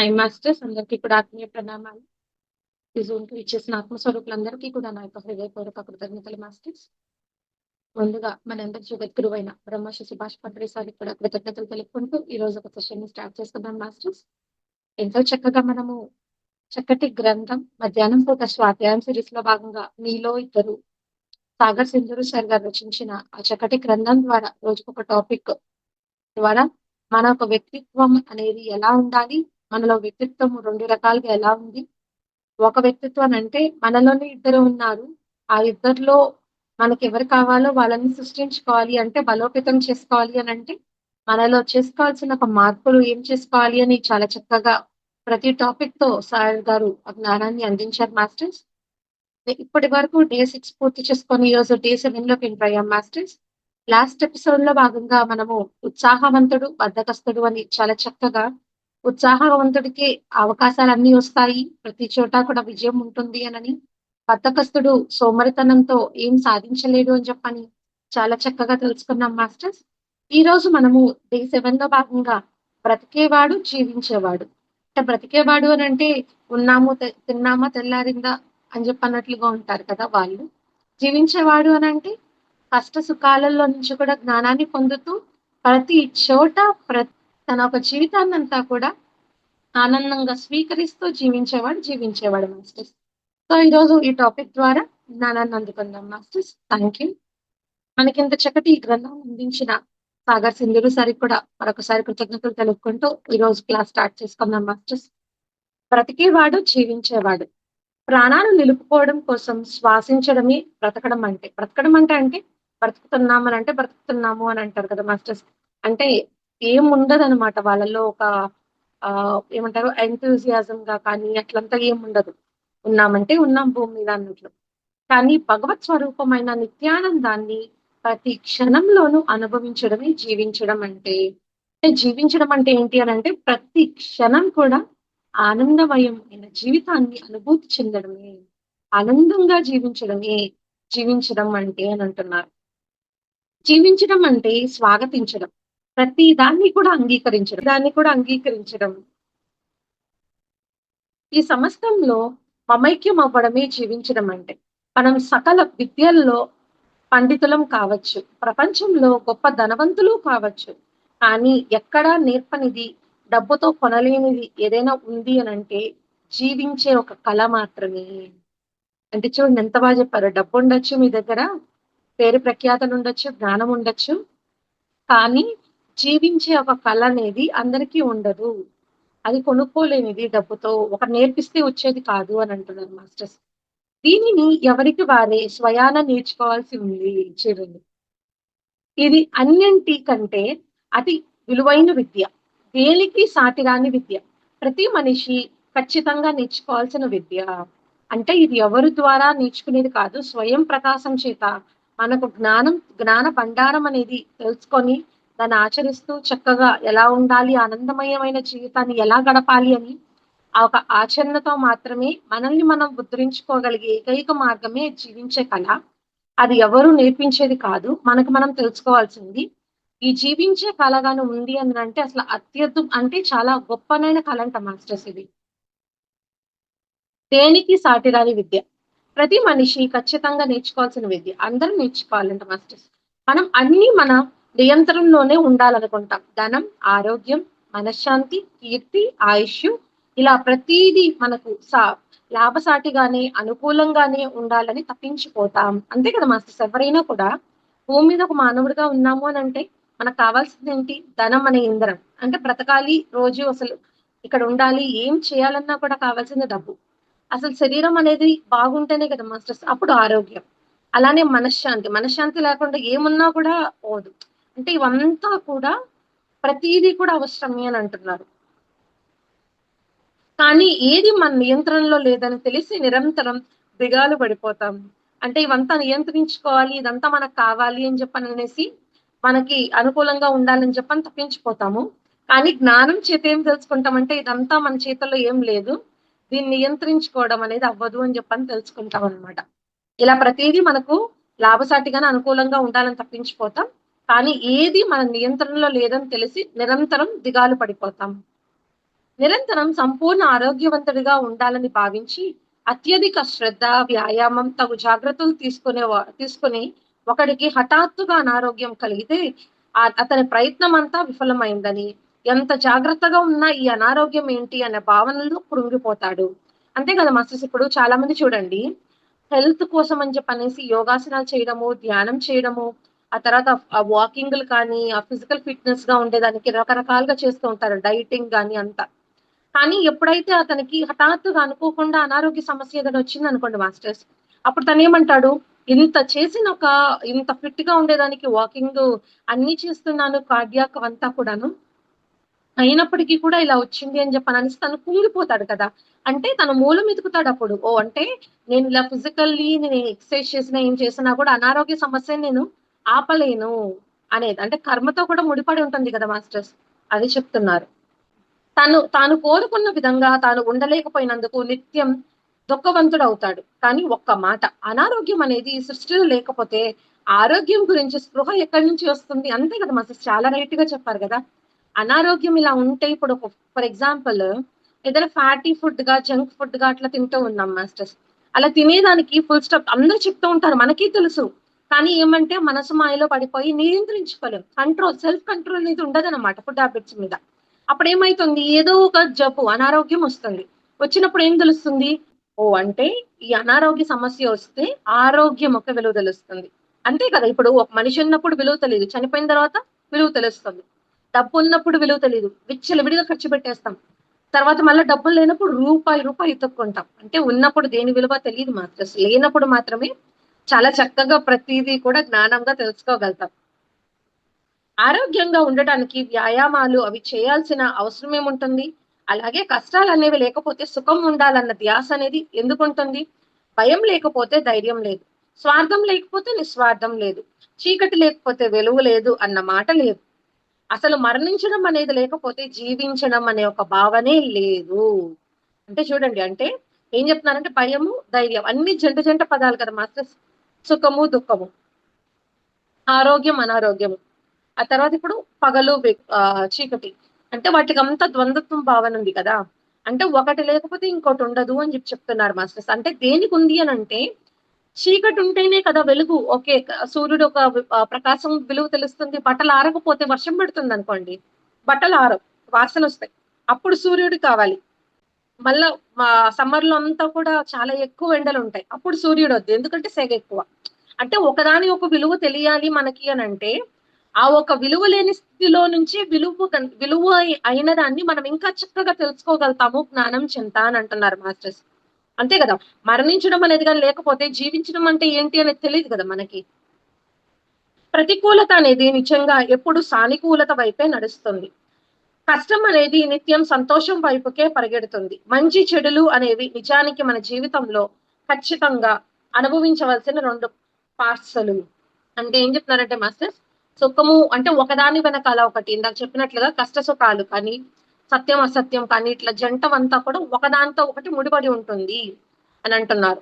High masters అందరికీ కూడా ఆత్మీయ ప్రణామాలు. ఈ జోన్‌కి విచ్చేసిన ఆత్మస్వరూపులందరికీ కూడా నా యొక్క హృదయపూర్వక కృతజ్ఞతలు మాస్టర్స్. ముందుగా మనందరి జగద్గురువైన బ్రహ్మర్షి సుభాష్ పత్రి సార్‌కి కూడా కృతజ్ఞతలు తెలుపుకుంటూ ఈరోజు ఒక సెషన్‌ని స్టార్ట్ చేసుకుందాం మాస్టర్స్. ఎంతో చక్కగా మనము చక్కటి గ్రంథం మధ్యాహ్నం పూట స్వాధ్యాయం సిరీస్‌లో భాగంగా మీలో ఇద్దరు సాగర్ సింధూరు సార్ గారు రచించిన ఆ చక్కటి గ్రంథం ద్వారా రోజుకొక టాపిక్ ద్వారా మన ఒక వ్యక్తిత్వం అనేది ఎలా ఉండాలి? మనలో వ్యక్తిత్వం 2 రకాలుగా ఎలా ఉంది? ఒక వ్యక్తిత్వం అంటే మనలోనే ఇద్దరు ఉన్నారు. ఆ ఇద్దరిలో మనకెవరు కావాలో వాళ్ళని సృష్టించుకోవాలి అంటే బలోపేతం చేసుకోవాలి అనంటే, మనలో చేసుకోవాల్సిన ఒక మార్పులు ఏం చేసుకోవాలి అని చాలా చక్కగా ప్రతి టాపిక్‌తో సార్ గారు ఆ జ్ఞానాన్ని అందించారు మాస్టర్స్. ఇప్పటి వరకు డే 6 పూర్తి చేసుకొని ఈరోజు డే 7లోకి ఎంటర్ అయ్యాం మాస్టర్స్. లాస్ట్ ఎపిసోడ్‌లో భాగంగా మనము ఉత్సాహవంతుడు, బద్ధకస్తుడు అని చాలా చక్కగా ఉత్సాహవంతుడికి అవకాశాలన్నీ వస్తాయి. ప్రతి చోట కూడా విజయం ఉంటుంది అనని, బద్ధకస్తుడు సోమరితనంతో ఏం సాధించలేడు అని చెప్పని చాలా చక్కగా తెలుసుకున్నాం మాస్టర్స్. ఈరోజు మనము డే 7లో భాగంగా బ్రతికేవాడు, జీవించేవాడు. అంటే బ్రతికేవాడు అనంటే ఉన్నాము, తిన్నామా, తెల్లారిందా అని చెప్పన్నట్లుగా ఉంటారు కదా వాళ్ళు. జీవించేవాడు అనంటే కష్ట సుఖాలలో నుంచి కూడా జ్ఞానాన్ని పొందుతూ ప్రతి చోట తన ఒక జీవితాన్నంతా కూడా ఆనందంగా స్వీకరిస్తూ జీవించేవాడు మాస్టర్స్. సో ఈరోజు ఈ టాపిక్ ద్వారా జ్ఞానాన్ని అందుకుందాం మాస్టర్స్. Thank you. మనకింత చక్కటి ఈ గ్రంథం అందించిన సాగర్ సింధూరు సార్‌కి కూడా మరొకసారి కృతజ్ఞతలు తెలుపుకుంటూ ఈరోజు క్లాస్ స్టార్ట్ చేసుకుందాం మాస్టర్స్. బ్రతికేవాడు, జీవించేవాడు. ప్రాణాలు నిలుపుకోవడం కోసం శ్వాసించడమే బ్రతకడం అంటే. బ్రతకడం అంటే బ్రతుకుతున్నామనంటే బ్రతుకుతున్నాము అని అంటారు కదా మాస్టర్స్. అంటే ఏముండదనమాట వాళ్ళలో ఒక ఏమంటారు ఎంథూసియాజమ్‌గా కానీ అట్లంతా ఏముండదు. ఉన్నామంటే ఉన్నాం భూమి మీద అన్నట్లు. కానీ భగవత్ స్వరూపమైన నిత్యానందాన్ని ప్రతి క్షణంలోనూ అనుభవించడమే జీవించడం అంటే. అంటే జీవించడం అంటే ఏంటి అనంటే ప్రతి క్షణం కూడా ఆనందమయమైన జీవితాన్ని అనుభూతి చెందడమే. ఆనందంగా జీవించడమే జీవించడం అంటే అని అంటున్నారు. జీవించడం అంటే స్వాగతించడం. ప్రతి దాన్ని కూడా అంగీకరించడం. దాన్ని కూడా అంగీకరించడం. ఈ సమస్తంలో మమైక్యం అవ్వడమే జీవించడం అంటే. మనం సకల విద్యల్లో పండితులం కావచ్చు. ప్రపంచంలో గొప్ప ధనవంతులు కావచ్చు. కానీ ఎక్కడా నేర్పనిది, డబ్బుతో కొనలేనిది ఏదైనా ఉంది అనంటే జీవించే ఒక కళ మాత్రమే. అంటే చూడండి ఎంత బాగా చెప్పారో. డబ్బుండొచ్చు మీ దగ్గర, పేరు ప్రఖ్యాతలుండొచ్చు, జ్ఞానం ఉండొచ్చు. కానీ జీవించే ఒక కళ అనేది అందరికీ ఉండదు. అది కొనుక్కోలేనిది డబ్బుతో. ఒకరు నేర్పిస్తే వచ్చేది కాదు అని అంటున్నారు మాస్టర్స్. దీనిని ఎవరికి వారే స్వయాన నేర్చుకోవాల్సి ఉంది చూడండి. ఇది అన్నింటికంటే అతి విలువైన విద్య. దేనికి సాటిరాని విద్య. ప్రతి మనిషి ఖచ్చితంగా నేర్చుకోవాల్సిన విద్య. అంటే ఇది ఎవరి ద్వారా నేర్చుకునేది కాదు. స్వయం ప్రకాశం చేత మనకు జ్ఞాన భండారం అనేది తెలుసుకొని దాన్ని ఆచరిస్తూ చక్కగా ఎలా ఉండాలి, ఆనందమయమైన జీవితాన్ని ఎలా గడపాలి అని ఆ ఒక ఆచరణతో మాత్రమే మనల్ని మనం ఉద్ధరించుకోగలిగే ఏకైక మార్గమే జీవించే కళ. అది ఎవరు నేర్పించేది కాదు. మనకు మనం తెలుసుకోవాల్సింది. ఈ జీవించే కళ గాని ఉంది అనంటే అసలు అంటే చాలా గొప్పనైన కళంట మాస్టర్స్ ఇది. దేనికి సాటిరాని విద్య. ప్రతి మనిషి ఖచ్చితంగా నేర్చుకోవాల్సిన విద్య. అందరూ నేర్చుకోవాలంట మాస్టర్స్. మనం అన్నీ మన నియంత్రణలోనే ఉండాలనుకుంటాం. ధనం, ఆరోగ్యం, మనశ్శాంతి, కీర్తి, ఆయుష్షు ఇలా ప్రతీదీ మనకు లాభసాటిగానే, అనుకూలంగానే ఉండాలని తప్పించిపోతాం. అంతే కదా మాస్టర్స్. ఎవరైనా కూడా భూమి మీద ఒక మానవుడిగా ఉన్నాము అనంటే మనకు కావాల్సిందేంటి? ధనం అనే ఇంధనం. అంటే బ్రతకాలి, రోజు అసలు ఇక్కడ ఉండాలి, ఏం చేయాలన్నా కూడా కావాల్సింది డబ్బు. అసలు శరీరం అనేది బాగుంటేనే కదా మాస్టర్స్. అప్పుడు ఆరోగ్యం. అలానే మనశ్శాంతి. మనశ్శాంతి లేకుండా ఏమున్నా కూడా పోదు. అంటే ఇవంతా కూడా ప్రతీదీ కూడా అవసరమే అని అంటున్నారు. కానీ ఏది మన నియంత్రణలో లేదని తెలిసి నిరంతరం దిగాలు పడిపోతాం. అంటే ఇవంతా నియంత్రించుకోవాలి, ఇదంతా మనకు కావాలి అని చెప్పననేసి మనకి అనుకూలంగా ఉండాలని చెప్పని తప్పించిపోతాము. కానీ జ్ఞానం చేత ఏం తెలుసుకుంటామంటే ఇదంతా మన చేతుల్లో ఏం లేదు. దీన్ని నియంత్రించుకోవడం అనేది అవ్వదు అని చెప్పని తెలుసుకుంటామనమాట. ఇలా ప్రతీదీ మనకు లాభసాటిగానే అనుకూలంగా ఉండాలని తప్పించిపోతాం. కానీ ఏది మన నియంత్రణలో లేదని తెలిసి నిరంతరం దిగాలు పడిపోతాం. నిరంతరం సంపూర్ణ ఆరోగ్యవంతుడిగా ఉండాలని భావించి అత్యధిక శ్రద్ధ, వ్యాయామం, తగు జాగ్రత్తలు తీసుకుని ఒకడికి హఠాత్తుగా అనారోగ్యం కలిగితే అతని ప్రయత్నం అంతా విఫలమైందని, ఎంత జాగ్రత్తగా ఉన్నా ఈ అనారోగ్యం ఏంటి అనే భావనలో కృంగిపోతాడు. అంతే కదా మాస్టర్స్. ఇప్పుడు చాలా మంది చూడండి, హెల్త్ కోసం అని చెప్పనేసి యోగాసనాలు చేయడము, ధ్యానం చేయడము, ఆ తర్వాత వాకింగ్‌లు కానీ, ఆ ఫిజికల్ ఫిట్‌నెస్‌గా ఉండేదానికి రకరకాలుగా చేస్తూ ఉంటారు. డైటింగ్ గాని అంతా. కానీ ఎప్పుడైతే అతనికి హఠాత్తుగా అనుకోకుండా అనారోగ్య సమస్య ఏదైనా వచ్చిందనుకోండి మాస్టర్స్, అప్పుడు తనేమంటాడు, ఇంత చేసిన ఇంత ఫిట్‌గా ఉండేదానికి వాకింగు అన్నీ చేస్తున్నాను కార్డియాక్ అవంతా కూడాను. అయినప్పటికీ కూడా ఇలా వచ్చింది అని చెప్పననేసి తను కుంగిపోతాడు కదా! అంటే తన మూలం వెతుకుతాడప్పుడు. ఓహ్! అంటే నేను ఇలా ఫిజికల్లీ నేను ఎక్సర్‌సైజ్ చేసినా, ఏం చేసినా కూడా అనారోగ్య సమస్యని నేను ఆపలేను అనేది. అంటే కర్మతో కూడా ముడిపడి ఉంటుంది కదా మాస్టర్స్. అది చెప్తున్నారు. తాను కోరుకున్న విధంగా తాను ఉండలేకపోయినందుకు నిత్యం దుఃఖవంతుడవుతాడు. కానీ ఒక్క మాట, అనారోగ్యం అనేది ఈ సృష్టిలో లేకపోతే ఆరోగ్యం గురించి స్పృహ ఎక్కడి నుంచి వస్తుంది? అంతే కదా మాస్టర్స్. చాలా రైట్‌గా చెప్పారు గదా! అనారోగ్యం ఇలా ఉంటే ఇప్పుడు ఫర్ ఎగ్జాంపుల్ ఏదైనా ఫ్యాటీ ఫుడ్‌గా, జంక్ ఫుడ్‌గా అట్లా తింటూ ఉన్నాం మాస్టర్స్. అలా తినేదానికి ఫుల్ స్టాప్ అందరూ చెప్తూ ఉంటారు. మనకి తెలుసు. కానీ ఏమంటే మనసు మాయలో పడిపోయి నియంత్రించుకోలేం. సెల్ఫ్ కంట్రోల్ అనేది ఉండదన్నమాట ఫుడ్ హాబిట్స్ మీద. అప్పుడేమైతుంది, ఏదో ఒక జబ్బు, అనారోగ్యం వస్తుంది. వచ్చినప్పుడు ఏం తెలుస్తుంది? ఓహ్! అంటే ఈ అనారోగ్య సమస్య వస్తే ఆరోగ్యం యొక్క విలువ తెలుస్తుంది. అంతే కదా! ఇప్పుడు ఒక మనిషి ఉన్నప్పుడు విలువ తెలీదు. చనిపోయిన తర్వాత విలువ తెలుస్తుంది. డబ్బున్నప్పుడు విలువ తెలీదు. విచ్చలవిడిగా ఖర్చు పెట్టేస్తాం. తర్వాత మళ్ళా డబ్బులు లేనప్పుడు రూపాయి ఎతుక్కుంటాం. అంటే ఉన్నప్పుడు దేని విలువ తెలీదు మాస్టర్స్. లేనప్పుడు మాత్రమే చాలా చక్కగా ప్రతీదీ కూడా జ్ఞానంగా తెలుసుకోగలుగుతాం. ఆరోగ్యంగా ఉండటానికి వ్యాయామాలు అవి చేయాల్సిన అవసరం ఏముంటుంది? అలాగే కష్టాలనేవి లేకపోతే సుఖం ఉండాలన్న ధ్యాస అనేది ఎందుకుంటుంది? భయం లేకపోతే ధైర్యం లేదు. స్వార్థం లేకపోతే నిస్వార్థం లేదు. చీకటి లేకపోతే వెలుగు లేదు అన్న మాట లేదు. అసలు మరణించడం అనేది లేకపోతే జీవించడం అనే ఒక భావనే లేదు. అంటే చూడండి, అంటే ఏం చెప్తున్నారంటే భయము, ధైర్యం అన్ని జంట పదాలు కదా మాస్టర్స్. సుఖము, దుఃఖము, ఆరోగ్యం, అనారోగ్యము. ఆ తర్వాత ఇప్పుడు పగలు, చీకటి. అంటే వాటికంతా ద్వంద్వత్వం భావన ఉంది కదా! అంటే ఒకటి లేకపోతే ఇంకోటి ఉండదు అని చెప్తున్నారు మాస్టర్స్. అంటే దేనికుంది అనంటే, చీకటి ఉంటేనే కదా వెలుగు. ఓకే. సూర్యుడు ప్రకాశం విలువ తెలుస్తుంది. బట్టలు ఆరకపోతే వర్షం పడుతుందనుకోండి, బట్టలు ఆరవు. వాసనొస్తాయి. అప్పుడు సూర్యుడు కావాలి. మళ్ళా సమ్మర్‌లో అంతా కూడా చాలా ఎక్కువ ఎండలుంటాయి. అప్పుడు సూర్యుడొద్దు. ఎందుకంటే సెగెక్కువ. అంటే ఒకదాని ఒక విలువ తెలియాలి మనకి అనంటే, ఆ ఒక విలువ లేని స్థితిలో నుంచి విలువ అయిన దాన్ని మనం ఇంకా చక్కగా తెలుసుకోగలుగుతాము జ్ఞానం చింత అని అంటున్నారు మాస్టర్స్. అంతే గదా! మరణించడం అనేది గాని లేకపోతే జీవించడం అంటే ఏంటి అనేది తెలీదు గదా మనకి. ప్రతికూలత అనేది నిజంగా ఎప్పుడు సానుకూలత వైపే నడుస్తుంది. కష్టం అనేది నిత్యం సంతోషం వైపుకే పరిగెడుతుంది. మంచి చెడులు అనేవి నిజానికి మన జీవితంలో ఖచ్చితంగా అనుభవించవలసిన 2 పార్ట్‌లు. అంటే ఏం చెప్తున్నారంటే మాస్టర్స్, సుఖము అంటే ఒకదాని వెనకాల ఒకటి ఇందాక చెప్పినట్లుగా కష్ట సుఖాలు కానీ, సత్యం, అసత్యం కానీ ఇట్లా జంటవంతా కూడా ఒకదానితో ఒకటి ముడిపడి ఉంటుంది అని అంటున్నారు.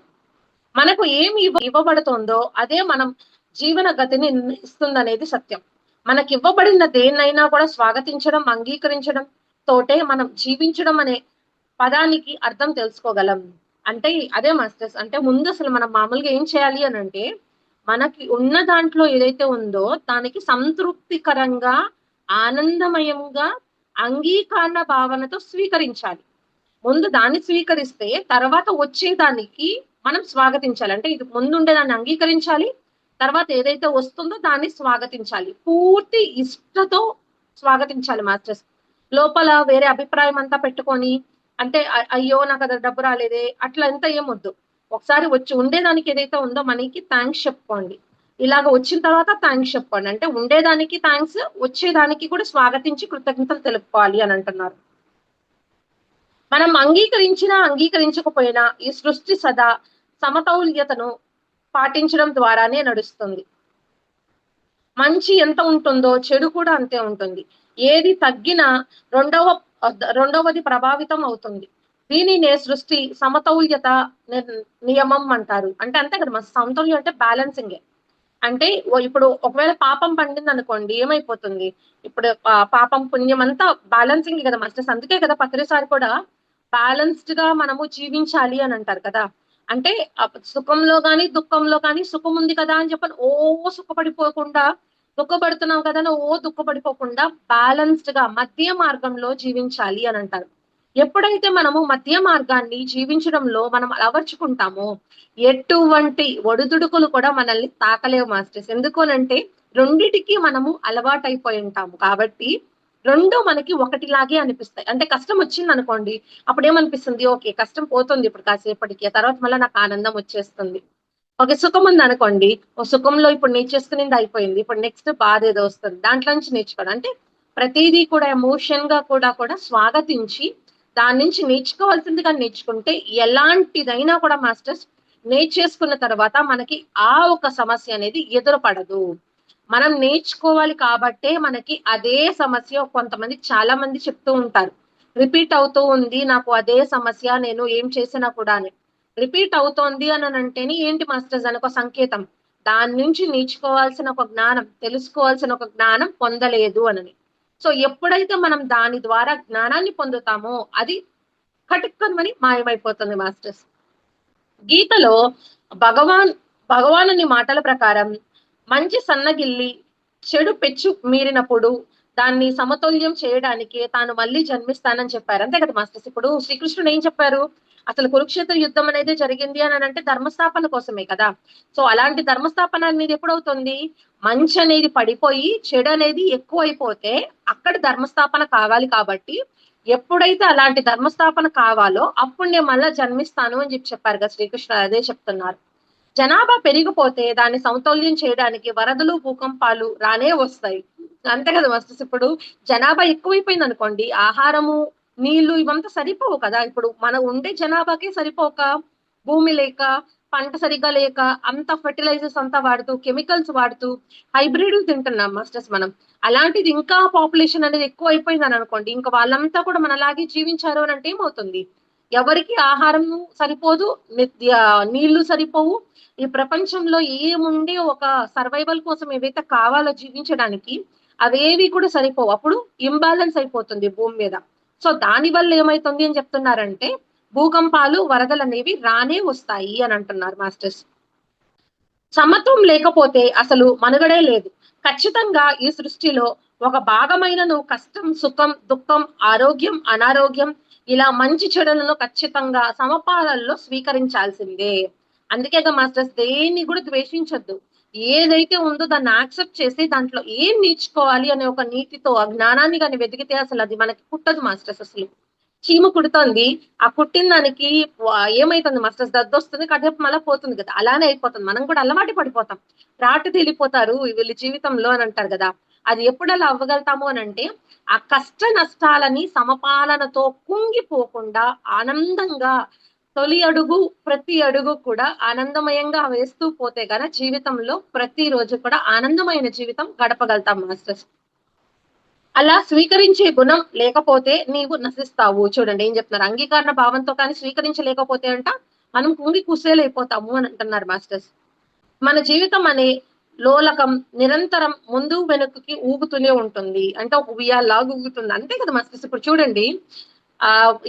మనకు ఏమి ఇవ్వబడుతోందో అదే మనం జీవన గతిని నిర్ణయిస్తుందనేది సత్యం. మనకివ్వబడిన దేన్నైనా కూడా స్వాగతించడం, అంగీకరించడం తోటే మనం జీవించడం అనే పదానికి అర్థం తెలుసుకోగలం. అంటే అదే మాస్టర్స్. అంటే ముందు అసలు మనం మామూలుగా ఏం చేయాలి అనంటే, మనకి ఉన్న దాంట్లో ఏదైతే ఉందో దానికి సంతృప్తికరంగా, ఆనందమయంగా, అంగీకరణ భావనతో స్వీకరించాలి. ముందు దాన్ని స్వీకరిస్తే తర్వాత వచ్చేదానికి మనం స్వాగతించాలి. అంటే ఇది ముందుండేదాన్ని అంగీకరించాలి. తర్వాత ఏదైతే వస్తుందో దాన్ని స్వాగతించాలి. పూర్తి ఇష్టతో స్వాగతించాలి మాస్టర్స్. లోపల వేరే అభిప్రాయం అంతా పెట్టుకొని అంటే అయ్యో! నాకది డబ్బు రాలేదే అట్లా అంతా ఏమొద్దు. ఒకసారి వచ్చి ఉండేదానికి ఏదైతే ఉందో మనకి థాంక్స్ చెప్పుకోండి. ఇలాగ వచ్చిన తర్వాత థాంక్స్ చెప్పండి. అంటే ఉండేదానికి థాంక్స్, వచ్చేదానికి కూడా స్వాగతించి కృతజ్ఞతలు తెలుపుకోవాలి అని అంటున్నారు. మనం అంగీకరించినా, అంగీకరించకపోయినా ఈ సృష్టి సదా సమతౌల్యతను పాటించడం ద్వారానే నడుస్తుంది. మంచి ఎంత ఉంటుందో చెడు కూడా అంతే ఉంటుంది. ఏది తగ్గినా రెండవ రెండవది ప్రభావితం అవుతుంది. దీనినే సృష్టి సమతౌల్యత నిర్ నియమం అంటారు. అంటే అంతే కదా! సమతౌల్యం అంటే బ్యాలెన్సింగే. అంటే ఇప్పుడు ఒకవేళ పాపం పండింది అనుకోండి ఏమైపోతుంది? ఇప్పుడు పాపం పుణ్యం అంతా బ్యాలెన్సింగ్ కదా మాస్టర్స్. అందుకే కదా పత్రిసారి కూడా బ్యాలెన్స్డ్ గా మనము జీవించాలి అని అంటారు కదా. అంటే సుఖంలో గాని, దుఃఖంలో కానీ సుఖం ఉంది కదా అని చెప్పని సుఖపడిపోకుండా, దుఃఖపడుతున్నాం కదా అని దుఃఖపడిపోకుండా బ్యాలెన్స్డ్ గా మధ్య మార్గంలో జీవించాలి అని అంటారు. ఎప్పుడైతే మనము మధ్య మార్గాన్ని జీవించడంలో మనం అలవర్చుకుంటామో, ఎటువంటి ఒడిదుడుకులు కూడా మనల్ని తాకలేవు మాస్టర్స్. ఎందుకు అనంటే రెండిటికి మనము అలవాటైపోయి ఉంటాము కాబట్టి 2 మనకి ఒకటిలాగే అనిపిస్తాయి. అంటే కష్టం వచ్చిందనుకోండి, అప్పుడేమనిపిస్తుంది, ఓకే. కష్టం పోతుంది ఇప్పుడు కాసేపటికి. ఆ తర్వాత మళ్ళా నాకు ఆనందం వచ్చేస్తుంది. ఓకే. సుఖం ఉందనుకోండి, సుఖంలో ఇప్పుడు నేర్చేసుకునింది అయిపోయింది. ఇప్పుడు నెక్స్ట్ బాధేదో వస్తుంది. దాంట్లో నుంచి నేర్చుకోవడం. అంటే ప్రతీదీ కూడా ఎమోషన్‌గా కూడా స్వాగతించి, దాని నుంచి నేర్చుకోవాల్సిందిగా నేర్చుకుంటే ఎలాంటిదైనా కూడా మాస్టర్స్ నేర్చేసుకున్న తర్వాత మనకి ఆ ఒక సమస్య అనేది ఎదురుపడదు. మనం నేర్చుకోవాలి కాబట్టే మనకి అదే సమస్య కొంతమంది చాలా మంది చెప్తూ ఉంటారు. రిపీట్ అవుతూ ఉంది. నాకు అదే సమస్య నేను ఏం చేసినా కూడా అని. రిపీట్ అవుతోంది అనంటేనే ఏంటి మాస్టర్స్ దానికొక సంకేతం. దాని నుంచి నేర్చుకోవాల్సిన ఒక జ్ఞానం, తెలుసుకోవాల్సిన ఒక జ్ఞానం పొందలేదు అనని. సో, ఎప్పుడైతే మనం దాని ద్వారా జ్ఞానాన్ని పొందుతామో అది కటుక్కమని మాయమైపోతుంది మాస్టర్స్. గీతలో భగవాన్ భగవానుని మాటల ప్రకారం మంచి సన్నగిల్లి చెడు పెచ్చు మీరినప్పుడు దాన్ని సమతుల్యం చేయడానికి తాను మళ్ళీ జన్మిస్తానని చెప్పారు. అంతే కదా మాస్టర్స్. ఇప్పుడు శ్రీకృష్ణుడు ఏం చెప్పారు? అసలు కురుక్షేత్ర యుద్ధం అనేది జరిగింది అని అంటే ధర్మస్థాపన కోసమే కదా. సో అలాంటి ధర్మస్థాపన అనేది ఎప్పుడవుతుంది? మంచి అనేది పడిపోయి చెడు అనేది ఎక్కువైపోతే అక్కడ ధర్మస్థాపన కావాలి కాబట్టి ఎప్పుడైతే అలాంటి ధర్మస్థాపన కావాలో అప్పుడు నేను మళ్ళా జన్మిస్తాను అని చెప్పారు కదా శ్రీకృష్ణుడు. అదే చెప్తున్నారు. జనాభా పెరిగిపోతే దాన్ని సమతుల్యం చేయడానికి వరదలు, భూకంపాలు రానే వస్తాయి. అంతే కదా మాస్టర్స్. ఇప్పుడు జనాభా ఎక్కువైపోయింది అనుకోండి, ఆహారము, నీళ్లు ఇవంతా సరిపోవు కదా. ఇప్పుడు మనం ఉండే జనాభాకే సరిపోక, భూమి లేక, పంట సరిగ్గా లేక, అంత ఫెర్టిలైజర్స్ అంతా వాడుతూ, కెమికల్స్ వాడుతూ, హైబ్రిడ్ తింటున్నాం మాస్టర్స్ మనం. అలాంటిది ఇంకా పాపులేషన్ అనేది ఎక్కువ అయిపోయిందని అనుకోండి, ఇంకా వాళ్ళంతా కూడా మనలాగే జీవించారు అని అంటే ఏమవుతుంది? ఎవరికి ఆహారం సరిపోదు, నీళ్లు సరిపోవు. ఈ ప్రపంచంలో ఏముండే ఒక సర్వైవల్ కోసం ఏవైతే కావాలో జీవించడానికి అవేవి కూడా సరిపోవు. అప్పుడు ఇంబాలెన్స్ అయిపోతుంది భూమి మీద. సో దాని వల్ల ఏమైతుంది అని చెప్తున్నారంటే భూకంపాలు, వరదలనేవి రానే వస్తాయి అని అంటున్నారు మాస్టర్స్. సమత్వం లేకపోతే అసలు మనుగడే లేదు. ఖచ్చితంగా ఈ సృష్టిలో ఒక భాగమైన నువ్వు కష్టం, సుఖం, దుఃఖం, ఆరోగ్యం, అనారోగ్యం ఇలా మంచి చెడులను ఖచ్చితంగా సమపాలనలో స్వీకరించాల్సిందే. అందుకేగా మాస్టర్స్ దేన్ని కూడా ద్వేషించొద్దు. ఏదైతే ఉందో దాన్ని యాక్సెప్ట్ చేసి దాంట్లో ఏం నేర్చుకోవాలి అనే ఒక నీతితో ఆ జ్ఞానాన్ని గాని వెతికితే అసలు అది మనకి పుట్టదు మాస్టర్స్ అసలు. చీమ కుడుతోంది. ఆ కుట్టిన దానికి ఏమైతుంది మాస్టర్స్ దద్దొస్తుంది. కాసేపు మళ్ళా పోతుంది కదా. అలానే అయిపోతుంది. మనం కూడా అలవాటు పడిపోతాం. రాటు తేలిపోతారు వీళ్ళ జీవితంలో అని అంటారు కదా. అది ఎప్పుడు అలా అవ్వగలుగుతాము అనంటే, ఆ కష్ట నష్టాలని సమపాలనతో కుంగిపోకుండా ఆనందంగా తొలి అడుగు, ప్రతి అడుగు కూడా ఆనందమయంగా వేస్తూ పోతే గన జీవితంలో ప్రతిరోజు కూడా ఆనందమైన జీవితం గడపగలుగుతాం మాస్టర్స్. అలా స్వీకరించే గుణం లేకపోతే నీవు నశిస్తావు. చూడండి ఏం చెప్తున్నారు. అంగీకరణ భావంతో కానీ స్వీకరించలేకపోతే అంట మనం కుంగి కుసేలైపోతాము అని అంటున్నారు మాస్టర్స్. మన జీవితం అనే లోలకం నిరంతరం ముందు వెనుకకి ఊగుతూనే ఉంటుంది. అంటే ఒక ఉయ్యాలలాగా ఊగుతుంది. అంతే కదా మాస్టర్స్. ఇప్పుడు చూడండి